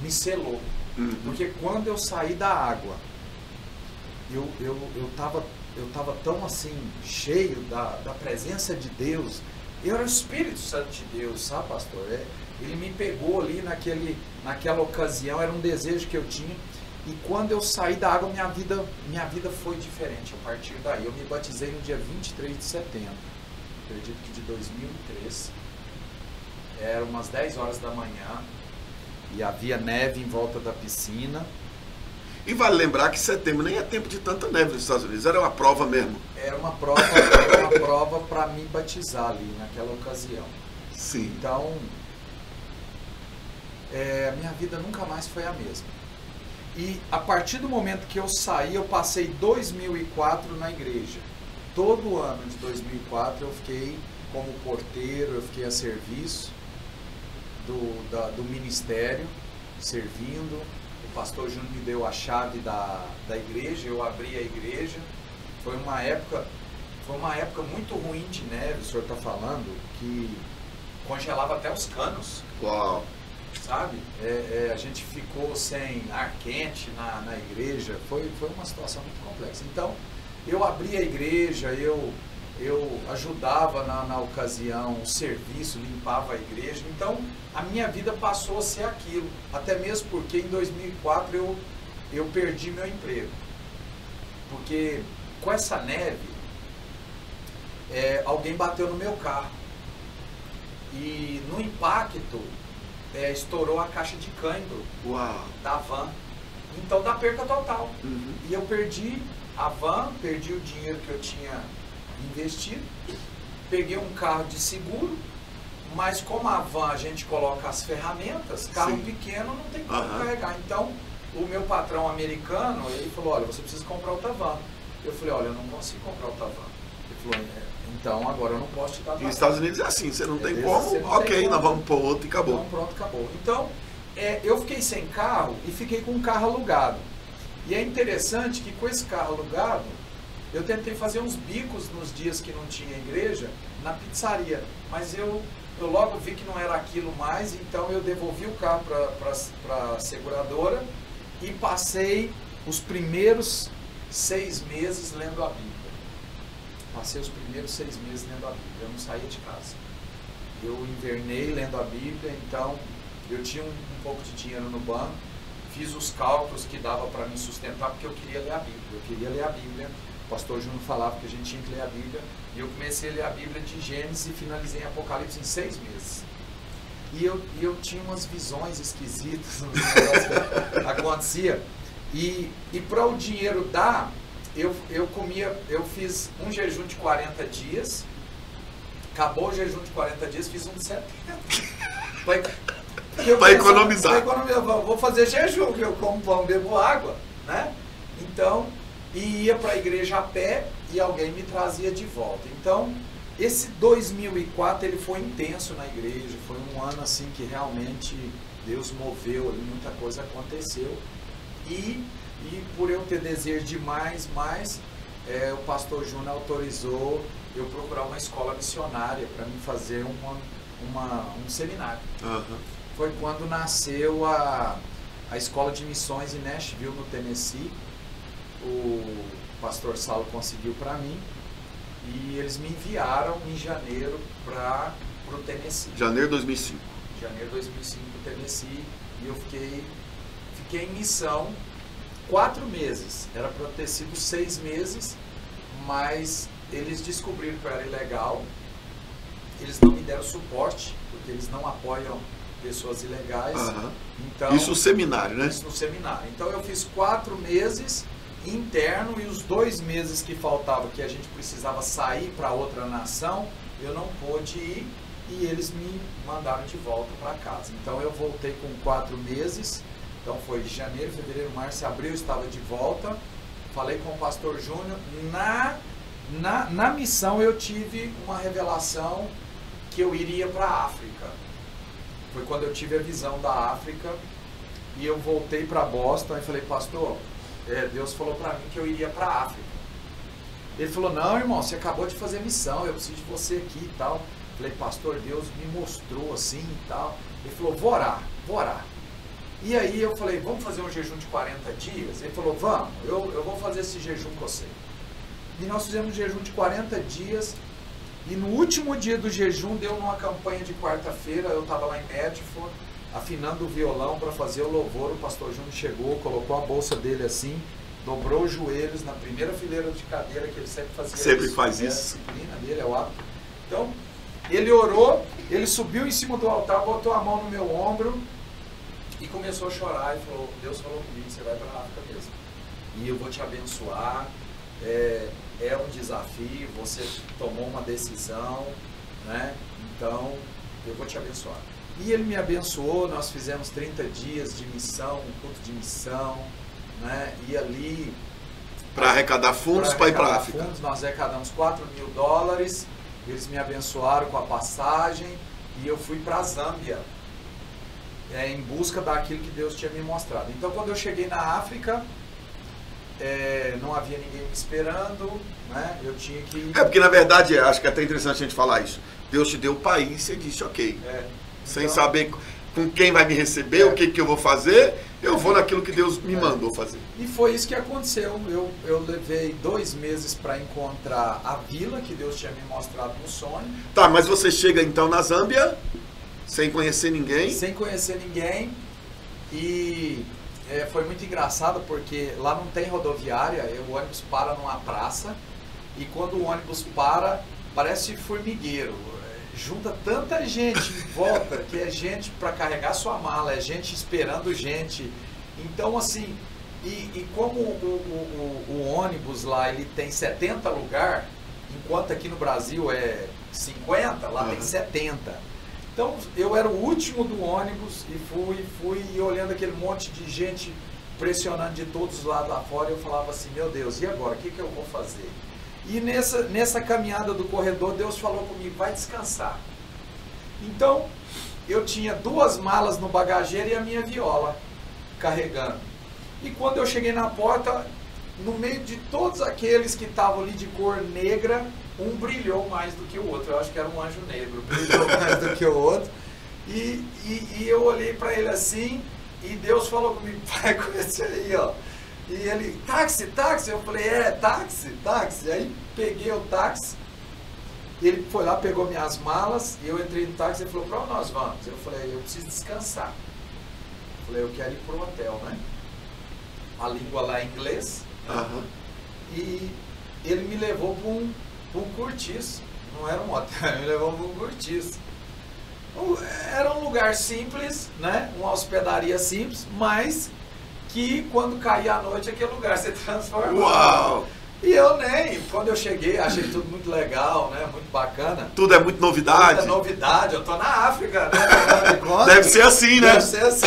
me selou. Porque quando eu saí da água, eu tava tão assim, cheio da presença de Deus. Eu era o Espírito Santo de Deus, sabe, pastor? Ele me pegou ali naquela ocasião, era um desejo que eu tinha. E quando eu saí da água, minha vida foi diferente a partir daí. Eu me batizei no dia 23 de setembro, acredito que de 2003. Eram umas 10 horas da manhã e havia neve em volta da piscina. E vale lembrar que setembro nem é tempo de tanta neve nos Estados Unidos, era uma prova mesmo. Era uma prova para me batizar ali naquela ocasião. Sim. Então, minha vida nunca mais foi a mesma. E a partir do momento que eu saí, eu passei 2004 na igreja. Todo ano de 2004 eu fiquei como porteiro, eu fiquei a serviço do ministério, servindo. O pastor Júnior me deu a chave da igreja, eu abri a igreja. Foi uma época muito ruim de neve, o senhor está falando, que congelava até os canos. Uau! Sabe? A gente ficou sem ar quente na igreja, foi uma situação muito complexa. Então, eu abri a igreja, eu ajudava na ocasião o serviço, limpava a igreja. Então, a minha vida passou a ser aquilo. Até mesmo porque em 2004 eu perdi meu emprego. Porque com essa neve, alguém bateu no meu carro. E no impacto, estourou a caixa de câmbio da van. Então dá perca total. Uhum. E eu perdi a van, perdi o dinheiro que eu tinha investido, peguei um carro de seguro, mas como a van a gente coloca as ferramentas, carro Sim. pequeno não tem como carregar. Então o meu patrão americano, ele falou, olha, você precisa comprar outra van. Eu falei, olha, eu não consigo comprar outra van. Ele falou, então agora eu não posso te dar van. E nos Estados Unidos é assim, você não tem como, você não ok, tem como. nós vamos pôr outro e acabou. Então pronto, acabou. Então, eu fiquei sem carro e fiquei com um carro alugado. E é interessante que com esse carro alugado, eu tentei fazer uns bicos nos dias que não tinha igreja, na pizzaria. Mas eu logo vi que não era aquilo mais, então eu devolvi o carro para a seguradora e passei os primeiros 6 meses lendo a Bíblia. Passei os primeiros 6 meses lendo a Bíblia, eu não saía de casa. Eu invernei lendo a Bíblia, então eu tinha um pouco de dinheiro no banco, fiz os cálculos que dava para me sustentar, porque eu queria ler a Bíblia. Eu queria ler a Bíblia, o pastor Júnior falava que a gente tinha que ler a Bíblia, e eu comecei a ler a Bíblia de Gênesis e finalizei em Apocalipse em 6 meses. E eu tinha umas visões esquisitas nos negócios que acontecia, e para o dinheiro dar, eu fiz um jejum de 40 dias, acabou o jejum de 40 dias, fiz um de 70. Para economizar. Vou fazer jejum, que eu como pão, bebo água, né? Então, e ia para a igreja a pé e alguém me trazia de volta. Então, esse 2004 ele foi intenso na igreja, foi um ano assim que realmente Deus moveu, ali, muita coisa aconteceu. E por eu ter desejo de mais, o pastor Júnior autorizou eu procurar uma escola missionária para mim fazer um seminário. Uhum. Foi quando nasceu a escola de missões em Nashville, no Tennessee. O pastor Saulo conseguiu para mim e eles me enviaram em janeiro para o Tennessee. Janeiro de 2005. Janeiro de 2005 no Tennessee, e eu fiquei em missão 4 meses. Era para ter sido 6 meses, mas eles descobriram que eu era ilegal. Eles não me deram suporte, porque eles não apoiam pessoas ilegais. Uhum. Então, isso no seminário, né? Isso no seminário. Então eu fiz 4 meses interno, e os 2 meses que faltavam, que a gente precisava sair para outra nação, eu não pude ir, e eles me mandaram de volta para casa. Então eu voltei com 4 meses. Então foi janeiro, fevereiro, março, abril, eu estava de volta. Falei com o pastor Júnior. Na missão eu tive uma revelação que eu iria para a África. Foi quando eu tive a visão da África, e eu voltei para Boston e falei, pastor, Deus falou para mim que eu iria para a África. Ele falou, não, irmão, você acabou de fazer missão, eu preciso de você aqui e tal. Falei, pastor, Deus me mostrou assim e tal. Ele falou, vou orar. E aí eu falei, vamos fazer um jejum de 40 dias? Ele falou, vamos, eu vou fazer esse jejum com você. E nós fizemos um jejum de 40 dias, e no último dia do jejum, deu numa campanha de quarta-feira, eu estava lá em Medford, afinando o violão para fazer o louvor. O pastor Júnior chegou, colocou a bolsa dele assim, dobrou os joelhos na primeira fileira de cadeira, que ele sempre fazia isso. Sempre faz É isso. a disciplina dele, é o hábito. Então, ele orou, ele subiu em cima do altar, botou a mão no meu ombro e começou a chorar e falou, Deus falou comigo, você vai para a África mesmo. E eu vou te abençoar, é um desafio, você tomou uma decisão, né? Então, eu vou te abençoar. E ele me abençoou, nós fizemos 30 dias de missão, um culto de missão, né? E ali... Para arrecadar fundos para ir para a África. Nós arrecadamos $4.000, eles me abençoaram com a passagem e eu fui para a Zâmbia, em busca daquilo que Deus tinha me mostrado. Então, quando eu cheguei na África, não havia ninguém me esperando, né? Eu tinha que... Porque na verdade, acho que é até interessante a gente falar isso. Deus te deu o país, você disse ok. Sem saber com quem vai me receber, o que eu vou fazer, eu vou naquilo que Deus me mandou fazer. E foi isso que aconteceu. Eu levei 2 meses para encontrar a vila que Deus tinha me mostrado no sonho. Tá, mas você chega então na Zâmbia, sem conhecer ninguém? Sem conhecer ninguém. E foi muito engraçado porque lá não tem rodoviária, o ônibus para numa praça. E quando o ônibus para, parece formigueiro. Junta tanta gente em volta, que é gente para carregar sua mala, é gente esperando gente. Então, assim, e como o ônibus lá ele tem 70 lugares, enquanto aqui no Brasil é 50, lá tem 70. Então, eu era o último do ônibus e fui olhando aquele monte de gente pressionando de todos os lados lá fora. Eu falava assim, meu Deus, e agora? O que eu vou fazer? E nessa caminhada do corredor, Deus falou comigo, vai descansar. Então, eu tinha 2 malas no bagageiro e a minha viola carregando. E quando eu cheguei na porta, no meio de todos aqueles que estavam ali de cor negra, um brilhou mais do que o outro. Eu acho que era um anjo negro, brilhou mais do que o outro. E eu olhei para ele assim, e Deus falou comigo, vai com esse aí, ó. E ele, táxi, táxi. Eu falei, táxi, táxi. Aí peguei o táxi, ele foi lá, pegou minhas malas, e eu entrei no táxi e ele falou, para onde nós vamos? Eu falei, eu preciso descansar. Eu falei, eu quero ir para o hotel, né? A língua lá é inglês. E ele me levou para um cortiço. Não era um hotel, ele me levou para um cortiço. Era um lugar simples, né? Uma hospedaria simples, mas que quando caía a noite aquele lugar se transformava. Uau! E eu quando eu cheguei, achei tudo muito legal, né? Muito bacana. Tudo é muito novidade. Muita novidade, eu tô na África, né? Deve ser assim, né? Deve ser assim.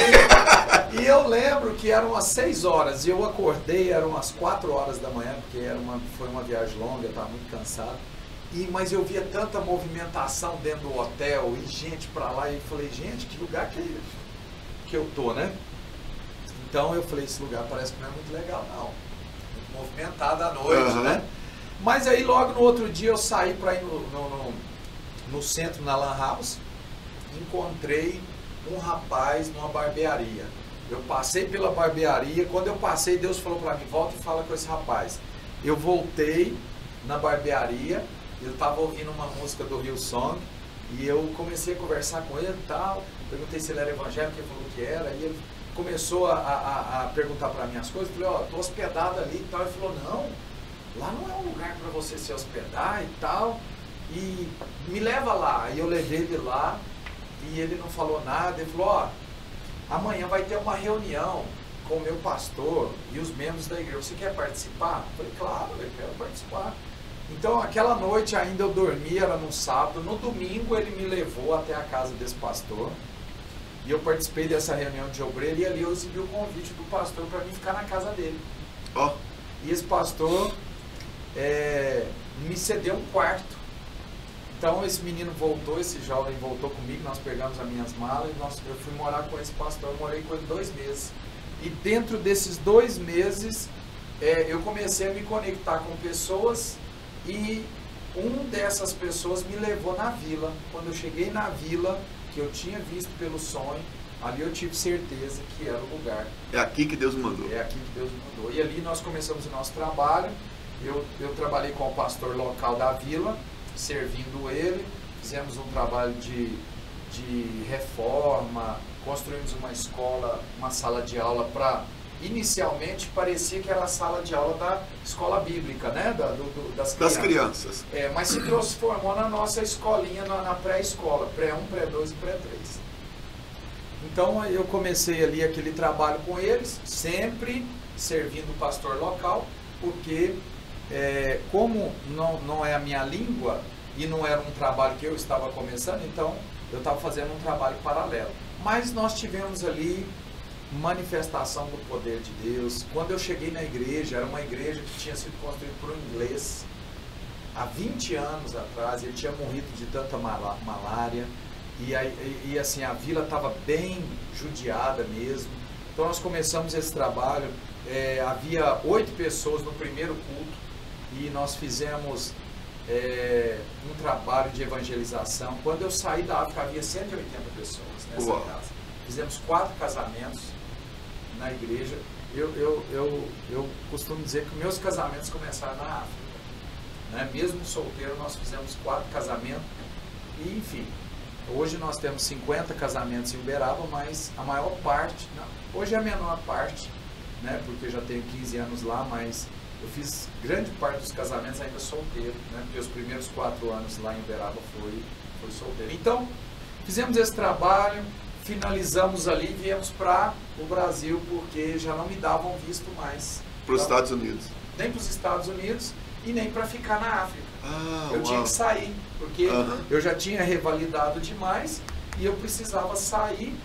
E eu lembro que eram umas 6 horas e eu acordei, eram umas 4 horas da manhã, porque foi uma viagem longa, eu estava muito cansado. Mas eu via tanta movimentação dentro do hotel e gente pra lá, e falei, gente, que lugar que eu tô, né? Então eu falei, esse lugar parece que não é muito legal, não. Muito movimentado à noite, né? Mas aí logo no outro dia eu saí para ir no centro, na Lan House, encontrei um rapaz numa barbearia. Eu passei pela barbearia, quando eu passei, Deus falou para mim, volta e fala com esse rapaz. Eu voltei na barbearia, eu estava ouvindo uma música do Hillsong, e eu comecei a conversar com ele e tal, perguntei se ele era evangélico, ele falou que era, e ele começou a perguntar para mim as coisas, eu falei, tô hospedado ali e tal, ele falou, não, lá não é um lugar para você se hospedar e tal, e me leva lá. E eu levei ele lá, e ele não falou nada, ele falou, amanhã vai ter uma reunião com o meu pastor e os membros da igreja, você quer participar? Eu falei, claro, eu quero participar. Então aquela noite ainda eu dormi, era no sábado, no domingo ele me levou até a casa desse pastor, e eu participei dessa reunião de obreiro, e ali eu recebi o convite do pastor para mim ficar na casa dele. E esse pastor me cedeu um quarto. Então esse menino voltou, esse jovem voltou comigo, nós pegamos as minhas malas e eu fui morar com esse pastor, eu morei com ele 2 meses. E dentro desses 2 meses eu comecei a me conectar com pessoas, e dessas pessoas me levou na vila. Quando eu cheguei na vila, que eu tinha visto pelo sonho, ali eu tive certeza que era o lugar. É aqui que Deus mandou. É aqui que Deus mandou. E ali nós começamos o nosso trabalho. Eu trabalhei com o pastor local da vila, servindo ele. Fizemos um trabalho de reforma, construímos uma escola, uma sala de aula para... Inicialmente parecia que era a sala de aula da escola bíblica, né? Das crianças. Mas se transformou na nossa escolinha, na pré-escola, pré-1, pré-2 e pré-3. Então eu comecei ali aquele trabalho com eles, sempre servindo o pastor local, porque como não é a minha língua e não era um trabalho que eu estava começando, então eu estava fazendo um trabalho paralelo. Mas nós tivemos ali manifestação do poder de Deus. Quando eu cheguei na igreja, era uma igreja que tinha sido construída por um inglês, há 20 anos atrás, ele tinha morrido de tanta malária, e assim, a vila estava bem judiada mesmo. Então nós começamos esse trabalho, havia 8 pessoas no primeiro culto, e nós fizemos um trabalho de evangelização. Quando eu saí da África, havia 180 pessoas nessa casa. Fizemos 4 casamentos na igreja. Eu costumo dizer que meus casamentos começaram na África, né? Mesmo solteiro, nós fizemos 4 casamentos. E, enfim, hoje nós temos 50 casamentos em Uberaba, mas a maior parte, não, hoje é a menor parte, né? Porque eu já tenho 15 anos lá, mas eu fiz grande parte dos casamentos ainda solteiro, né? Porque os primeiros 4 anos lá em Uberaba foi solteiro. Então, fizemos esse trabalho, finalizamos ali e viemos para o Brasil, porque já não me davam visto mais. Para os Estados Unidos? Nem para os Estados Unidos e nem para ficar na África. Eu uau. tinha que sair, porque eu já tinha revalidado demais e eu precisava sair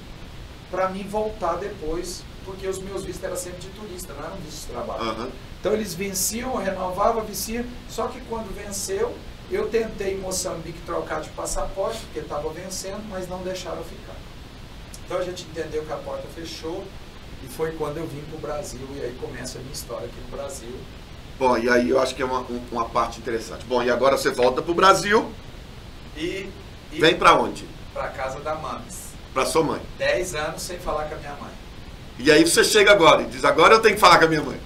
para mim voltar depois, porque os meus vistos eram sempre de turista, não eram vistos de trabalho. Então eles venciam, renovava, vencia, só que quando venceu, eu tentei em Moçambique trocar de passaporte, porque estava vencendo, mas não deixaram eu ficar. Então a gente entendeu que a porta fechou e foi quando eu vim para o Brasil, e aí começa a minha história aqui no Brasil. Bom, e aí eu acho que é uma parte interessante. Bom, e agora você volta para o Brasil e vem para onde? Para casa da Mames. Para sua mãe. 10 anos sem falar com a minha mãe. E aí você chega agora e diz, agora eu tenho que falar com a minha mãe.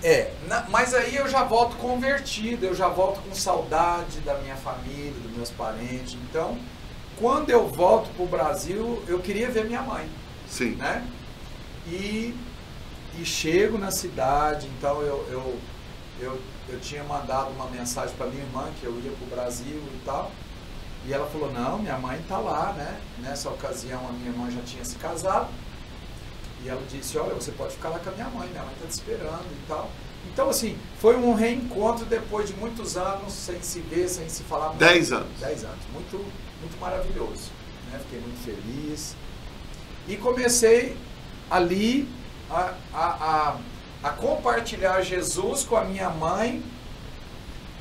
Mas aí eu já volto convertido, eu já volto com saudade da minha família, dos meus parentes. Então, quando eu volto para o Brasil, eu queria ver minha mãe. Sim. Né? E chego na cidade, então eu tinha mandado uma mensagem para minha irmã que eu ia para o Brasil e tal. E ela falou, não, minha mãe está lá, né? Nessa ocasião a minha irmã já tinha se casado. E ela disse, olha, você pode ficar lá com a minha mãe está te esperando e tal. Então, assim, foi um reencontro depois de muitos anos, sem se ver, sem se falar. 10 anos. 10 anos. Muito, muito maravilhoso. Né? Fiquei muito feliz. E comecei ali a compartilhar Jesus com a minha mãe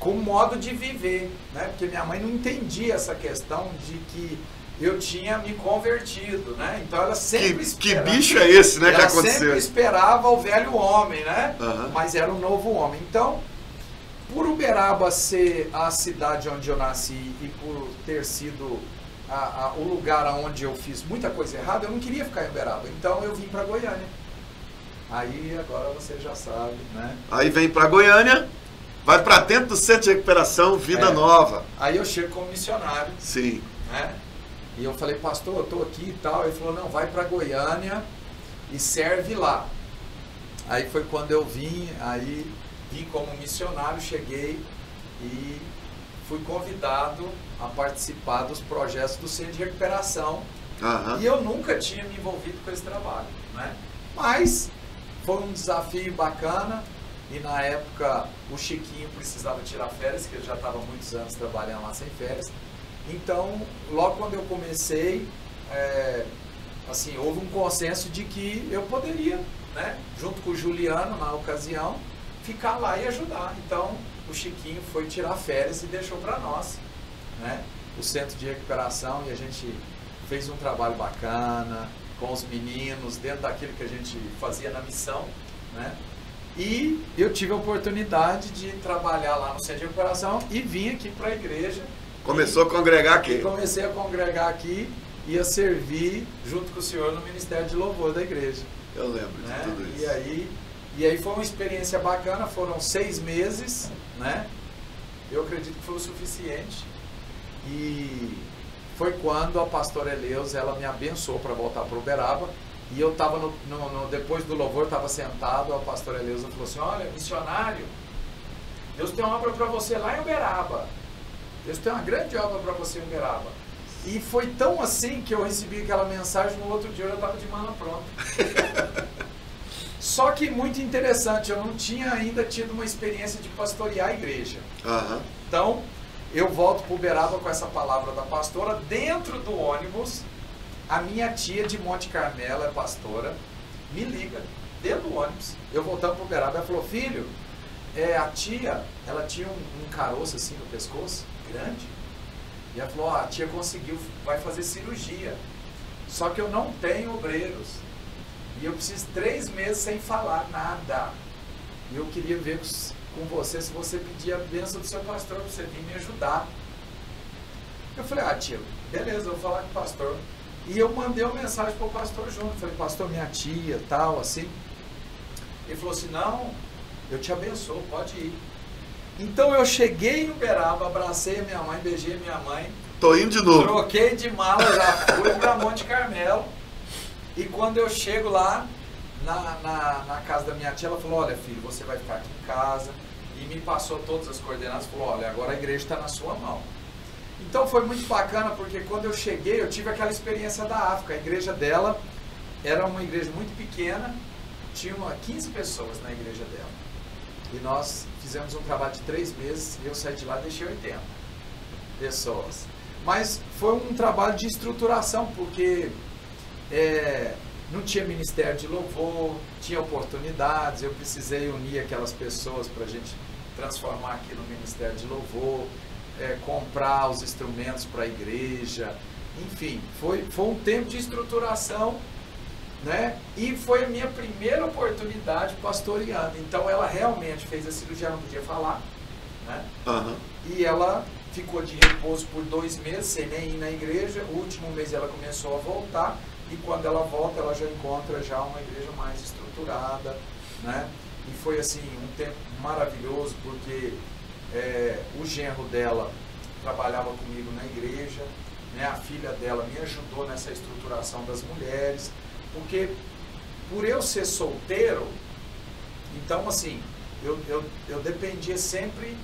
como modo de viver, né? Porque minha mãe não entendia essa questão de que eu tinha me convertido, né? Então ela sempre esperava, que bicho é esse, né, que aconteceu? Ela sempre esperava o velho homem, né? Mas era um novo homem. Então, por Uberaba ser a cidade onde eu nasci e por ter sido o lugar onde eu fiz muita coisa errada, eu não queria ficar em Uberaba. Então eu vim para Goiânia. Aí agora você já sabe, né? Aí vem para Goiânia, vai para dentro do centro de recuperação, Vida Nova. Aí eu chego como missionário. Sim. Né? E eu falei, pastor, eu estou aqui e tal. Ele falou, não, vai para Goiânia e serve lá. Aí foi quando eu vim como missionário, cheguei e fui convidado a participar dos projetos do Centro de Recuperação. E eu nunca tinha me envolvido com esse trabalho, né? Mas foi um desafio bacana. E na época o Chiquinho precisava tirar férias, que ele já estava há muitos anos trabalhando lá sem férias. Então, logo quando eu comecei, assim, houve um consenso de que eu poderia, né, junto com o Juliano, na ocasião, ficar lá e ajudar. Então, o Chiquinho foi tirar férias e deixou para nós, né, o Centro de Recuperação, e a gente fez um trabalho bacana com os meninos, dentro daquilo que a gente fazia na missão, né? E eu tive a oportunidade de trabalhar lá no Centro de Recuperação e vim aqui para a igreja. Começou a congregar aqui. Comecei a congregar aqui e a servir junto com o senhor no Ministério de Louvor da igreja. Eu lembro de tudo isso. E aí foi uma experiência bacana, foram 6 meses, né? Eu acredito que foi o suficiente. E foi quando a pastora Eleus, ela me abençoou para voltar para Uberaba. E eu estava, depois do louvor, estava sentado, a pastora Eleusa falou assim, olha, missionário, Deus tem uma obra para você lá em Uberaba. Deus tem uma grande obra para você em Uberaba. E foi tão assim que eu recebi aquela mensagem, no outro dia eu já estava de mala pronta. Só que muito interessante, eu não tinha ainda tido uma experiência de pastorear a igreja. Então, eu volto para Uberaba com essa palavra da pastora, dentro do ônibus. A minha tia de Monte Carmelo, é pastora, me liga dentro do ônibus. Eu voltando para Uberaba, ela falou, filho, a tia, ela tinha um caroço assim no pescoço, grande. E ela falou, a tia conseguiu, vai fazer cirurgia. Só que eu não tenho obreiros. E eu preciso 3 meses sem falar nada. E eu queria ver com você se você pedir a bênção do seu pastor para você vir me ajudar. Eu falei, tia, beleza, eu vou falar com o pastor. E eu mandei uma mensagem para o pastor Júnior. Falei, pastor, minha tia, tal, assim. Ele falou assim, não, eu te abençoo, pode ir. Então eu cheguei em Uberaba, abracei a minha mãe, beijei a minha mãe. Tô indo de novo. Troquei de mala, já fui para Monte Carmelo. E quando eu chego lá, na casa da minha tia, ela falou, olha filho, você vai ficar aqui em casa. E me passou todas as coordenadas, falou, olha, agora a igreja está na sua mão. Então foi muito bacana, porque quando eu cheguei, eu tive aquela experiência da África. A igreja dela era uma igreja muito pequena, tinha 15 pessoas na igreja dela. E nós fizemos um trabalho de 3 meses, e eu saí de lá e deixei 80 pessoas. Mas foi um trabalho de estruturação, porque não tinha ministério de louvor, tinha oportunidades, eu precisei unir aquelas pessoas para a gente transformar aqui no ministério de louvor, comprar os instrumentos para a igreja, enfim, foi um tempo de estruturação, né? E foi a minha primeira oportunidade pastoreando. Então ela realmente fez a cirurgia, ela não podia falar, né? Uhum. E ela ficou de repouso por 2 meses, sem nem ir na igreja. O último mês ela começou a voltar, e quando ela volta, ela já encontra já uma igreja mais estruturada, né? E foi assim, um tempo maravilhoso, porque o genro dela trabalhava comigo na igreja, né? A filha dela me ajudou nessa estruturação das mulheres, porque por eu ser solteiro, então assim, eu dependia sempre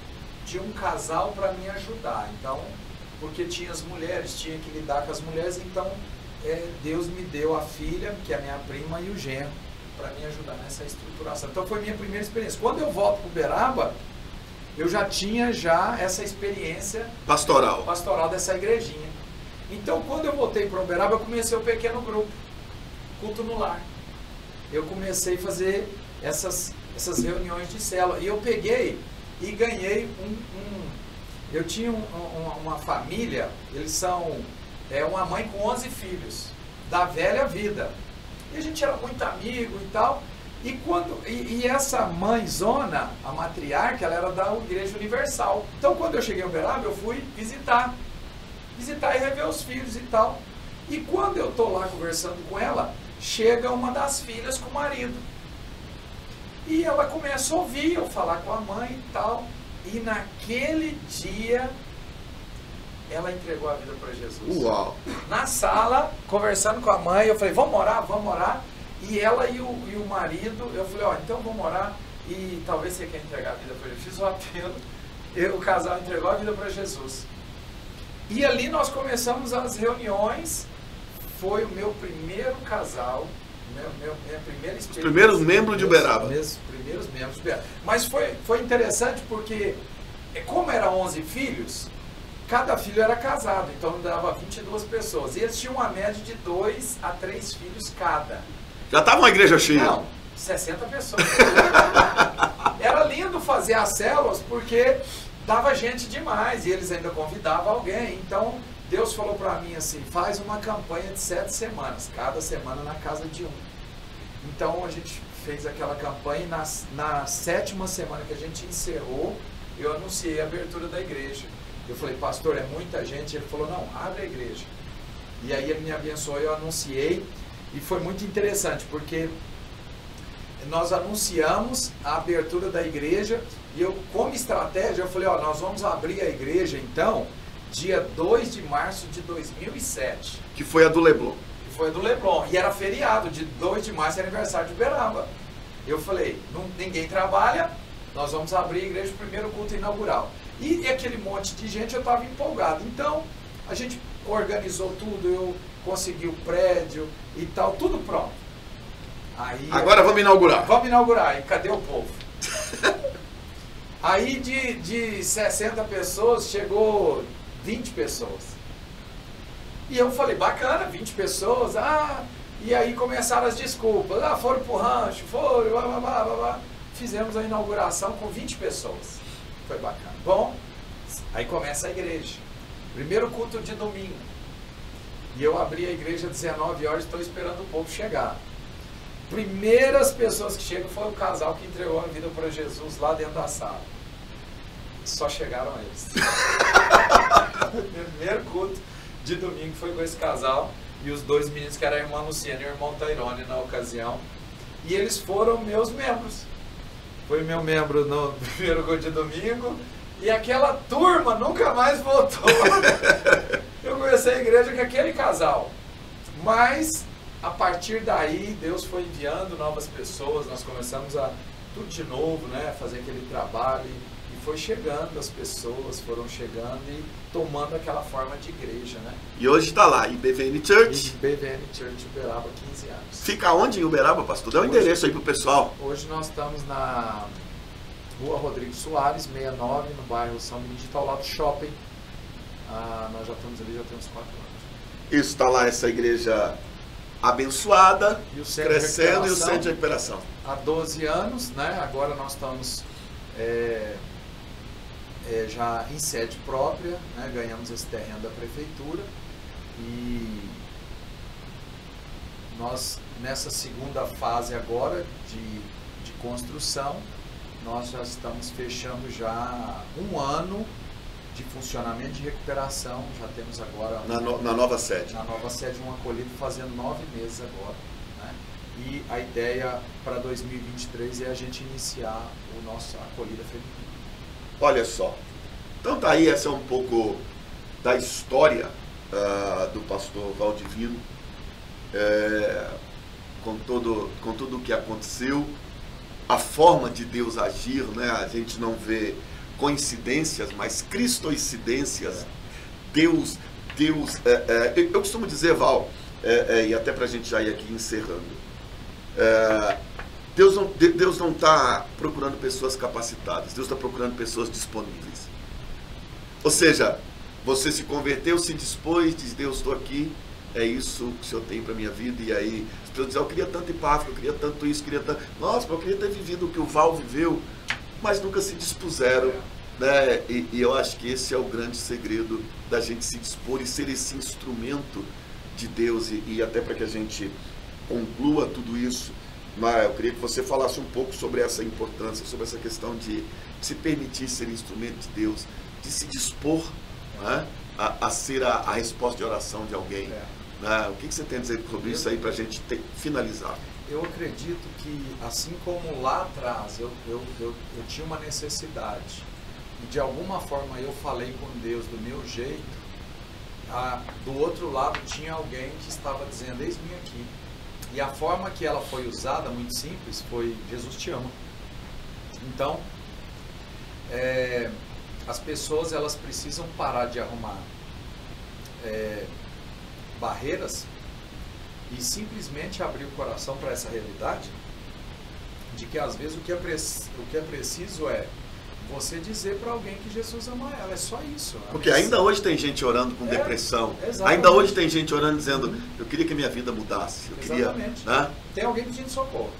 de um casal para me ajudar. Então, porque tinha as mulheres, tinha que lidar com as mulheres, então Deus me deu a filha, que é a minha prima, e o genro, para me ajudar nessa estruturação. Então foi minha primeira experiência. Quando eu volto para Uberaba, eu já tinha essa experiência pastoral dessa igrejinha. Então quando eu voltei para Uberaba, eu comecei o pequeno grupo, culto no lar. Eu comecei a fazer essas reuniões de célula. E eu peguei e ganhei eu tinha uma família, eles são uma mãe com 11 filhos, da velha vida. E a gente era muito amigo e tal. E essa mãezona, a matriarca, ela era da Igreja Universal. Então quando eu cheguei em Uberaba, eu fui visitar e rever os filhos e tal. E quando eu estou lá conversando com ela, chega uma das filhas com o marido. E ela começa a ouvir eu falar com a mãe e tal. E naquele dia, ela entregou a vida para Jesus. Uau! Na sala, conversando com a mãe, eu falei, vamos orar. E ela e o marido, eu falei, então vamos orar. E talvez você quer entregar a vida para Jesus. Fiz o apelo. O casal entregou a vida para Jesus. E ali nós começamos as reuniões. Foi o meu primeiro casal, minha primeira experiência. Os primeiros membros de Uberaba. Os primeiros membros de Uberaba. Mas foi interessante porque, como eram 11 filhos, cada filho era casado, então dava 22 pessoas. E eles tinham uma média de 2 a 3 filhos cada. Já estava uma igreja cheia? Não, 60 pessoas. Era lindo fazer as células porque dava gente demais e eles ainda convidavam alguém. Então Deus falou para mim assim, faz uma campanha de 7 semanas, cada semana na casa de um. Então a gente fez aquela campanha e na 7ª semana que a gente encerrou, eu anunciei a abertura da igreja. Eu falei, pastor, é muita gente. Ele falou, não, abre a igreja. E aí ele me abençoou, eu anunciei. E foi muito interessante, porque nós anunciamos a abertura da igreja. E eu, como estratégia, eu falei, nós vamos abrir a igreja, então, dia 2 de março de 2007. Que foi a do Leblon. Que foi a do Leblon. E era feriado, de 2 de março é aniversário de Uberaba. Eu falei, ninguém trabalha, nós vamos abrir a igreja, o primeiro culto inaugural. E aquele monte de gente, eu estava empolgado. Então, a gente organizou tudo, eu consegui o prédio e tal, tudo pronto. Aí, agora vamos inaugurar. Vamos inaugurar. E cadê o povo? Aí de 60 pessoas, chegou 20 pessoas. E eu falei, bacana, 20 pessoas. E aí começaram as desculpas. Foram pro rancho, foram, blá. Fizemos a inauguração com 20 pessoas. Foi bacana. Bom, Aí começa a igreja. Primeiro culto de domingo. E eu abri a igreja às 19 horas e estou esperando o povo chegar. Primeiras pessoas que chegam foi o casal que entregou a vida para Jesus lá dentro da sala. Só chegaram eles. O primeiro culto de domingo foi com esse casal e os dois meninos que eram a irmã Luciana e o irmão Tairone na ocasião. E eles foram meus membros. Foi meu membro no primeiro culto de domingo e aquela turma nunca mais voltou. Eu comecei a igreja com aquele casal. Mas a partir daí Deus foi enviando novas pessoas, nós começamos a tudo de novo, né, fazer aquele trabalho e foi chegando, as pessoas foram chegando e tomando aquela forma de igreja, né? E hoje está lá, IBVN Church. IBVN Church Uberaba, 15 anos. Fica onde em Uberaba, pastor? Dá o endereço aí pro pessoal. Hoje nós estamos na Rua Rodrigo Soares, 69, no bairro São Benedito, ao lado do shopping. Nós já estamos ali, já temos 4 anos. Isso, está lá essa igreja abençoada, e crescendo, e o centro de recuperação. Há 12 anos, né? Agora nós estamos já em sede própria, né? Ganhamos esse terreno da prefeitura e nós nessa segunda fase agora de construção, nós já estamos fechando já 1 ano de funcionamento de recuperação, já temos agora... Na nova sede. Na nova sede, uma acolhida fazendo 9 meses agora. Né? E a ideia para 2023 é a gente iniciar o nosso acolhida feminina. Olha só. Então tá aí, essa é um pouco da história do pastor Valdivino, com tudo o que aconteceu, a forma de Deus agir, né? A gente não vê coincidências, mas cristoincidências. Deus, eu costumo dizer, Val, e até para a gente já ir aqui encerrando, Deus não está procurando pessoas capacitadas, Deus está procurando pessoas disponíveis. Ou seja, você se converteu, se dispôs, diz: Deus, estou aqui, é isso que o Senhor tem para a minha vida. E aí as pessoas dizem: eu queria tanto ir para a África, eu queria tanto isso, queria tanto... Nossa, eu queria ter vivido o que o Val viveu, mas nunca se dispuseram, né? E eu acho que esse é o grande segredo da gente se dispor e ser esse instrumento de Deus. E até para que a gente conclua tudo isso, mas eu queria que você falasse um pouco sobre essa importância, sobre essa questão de se permitir ser instrumento de Deus, de se dispor, né, a ser a resposta de oração de alguém. Né? O que você tem a dizer sobre isso aí para a gente finalizar? Eu acredito que, assim como lá atrás eu tinha uma necessidade e de alguma forma eu falei com Deus do meu jeito, do outro lado tinha alguém que estava dizendo: eis-me aqui. E a forma que ela foi usada, muito simples, foi: Jesus te ama. Então, as pessoas, elas precisam parar de arrumar barreiras e simplesmente abrir o coração para essa realidade de que às vezes o que é preciso é você dizer para alguém que Jesus ama ela. É só isso. Porque ainda hoje tem gente orando com depressão. Exatamente. Ainda hoje tem gente orando dizendo: eu queria que minha vida mudasse. Exatamente. Né? Tem alguém pedindo socorro.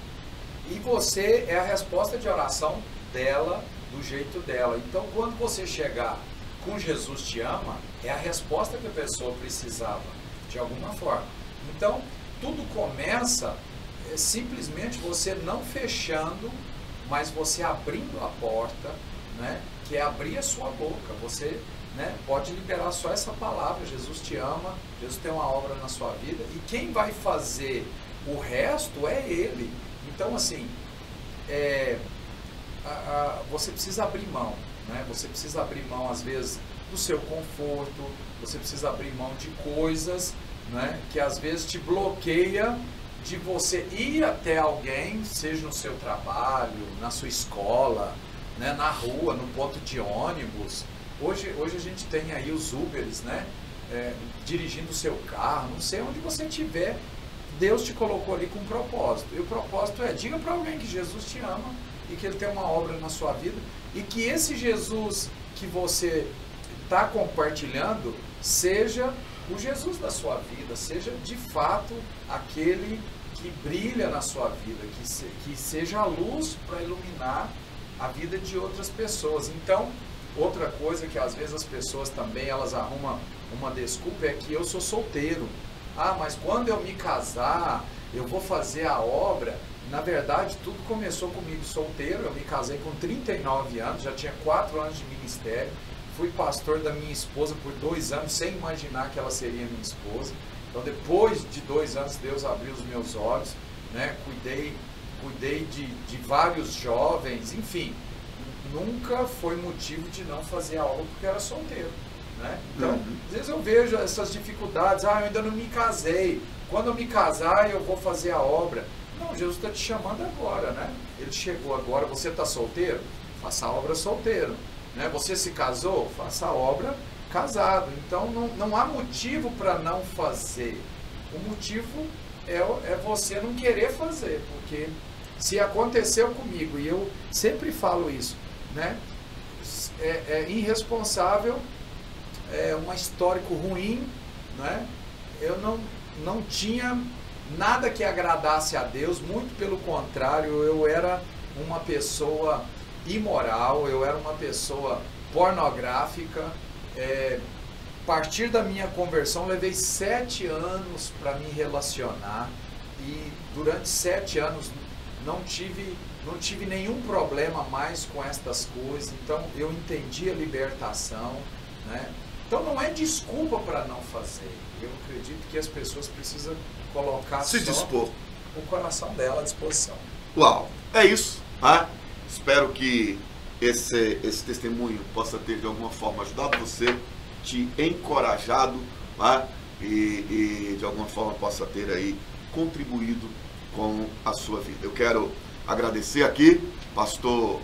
E você é a resposta de oração dela, do jeito dela. Então, quando você chegar com Jesus te ama, é a resposta que a pessoa precisava, de alguma forma. Então, tudo começa simplesmente você não fechando, mas você abrindo a porta, né, que é abrir a sua boca. Você, né, pode liberar só essa palavra: Jesus te ama, Jesus tem uma obra na sua vida, e quem vai fazer o resto é Ele. Então, assim, você precisa abrir mão, né? Você precisa abrir mão, às vezes, do seu conforto, você precisa abrir mão de coisas, né, que às vezes te bloqueia de você ir até alguém, seja no seu trabalho, na sua escola, né, na rua, no ponto de ônibus. Hoje a gente tem aí os Ubers, né, dirigindo o seu carro, não sei onde você estiver, Deus te colocou ali com um propósito. E o propósito é: diga para alguém que Jesus te ama e que Ele tem uma obra na sua vida, e que esse Jesus que você está compartilhando seja o Jesus da sua vida, seja de fato aquele que brilha na sua vida, que seja a luz para iluminar a vida de outras pessoas. Então, outra coisa que às vezes as pessoas também, elas arrumam uma desculpa, é que eu sou solteiro. Ah, mas quando eu me casar, eu vou fazer a obra. Na verdade, tudo começou comigo solteiro. Eu me casei com 39 anos, já tinha 4 anos de ministério. Fui pastor da minha esposa por 2 anos, sem imaginar que ela seria minha esposa. Então, depois de 2 anos, Deus abriu os meus olhos, né? Cuidei de vários jovens, enfim. Nunca foi motivo de não fazer a obra porque era solteiro, né? Então, às vezes eu vejo essas dificuldades. Ah, eu ainda não me casei. Quando eu me casar, eu vou fazer a obra. Não, Jesus está te chamando agora, né? Ele chegou agora. Você está solteiro? Faça a obra solteiro, né? Você se casou? Faça a obra casado. Então, não há motivo para não fazer. O motivo é você não querer fazer, porque se aconteceu comigo, e eu sempre falo isso, né? É irresponsável, é um histórico ruim, né? Eu não tinha nada que agradasse a Deus, muito pelo contrário, eu era uma pessoa imoral, eu era uma pessoa pornográfica. A partir da minha conversão, levei 7 anos para me relacionar, e durante 7 anos não tive nenhum problema mais com estas coisas. Então eu entendi a libertação, né? Então não é desculpa para não fazer. Eu acredito que as pessoas precisam colocar se dispor o coração dela à disposição. Uau, é isso, tá? Espero que esse testemunho possa ter de alguma forma ajudado você, te encorajado, tá? E de alguma forma possa ter aí contribuído com a sua vida. Eu quero agradecer aqui, pastor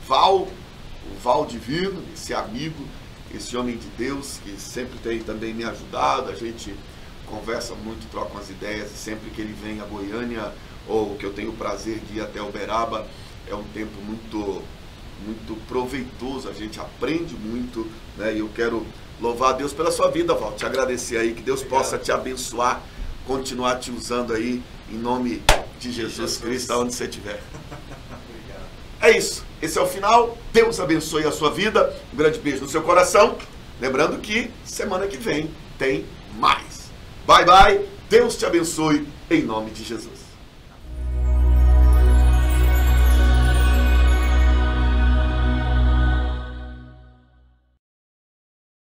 Val, o Val Divino, esse amigo, esse homem de Deus que sempre tem também me ajudado. A gente conversa muito, troca umas ideias, e sempre que ele vem a Goiânia, ou que eu tenho o prazer de ir até Uberaba, é um tempo muito proveitoso, a gente aprende muito, né? E eu quero louvar a Deus pela sua vida, Val, te agradecer aí, que Deus possa te abençoar, continuar te usando aí, em nome de Jesus Cristo, aonde você estiver. É isso, esse é o final. Deus abençoe a sua vida, um grande beijo no seu coração. Lembrando que semana que vem tem mais. Bye, bye, Deus te abençoe, em nome de Jesus.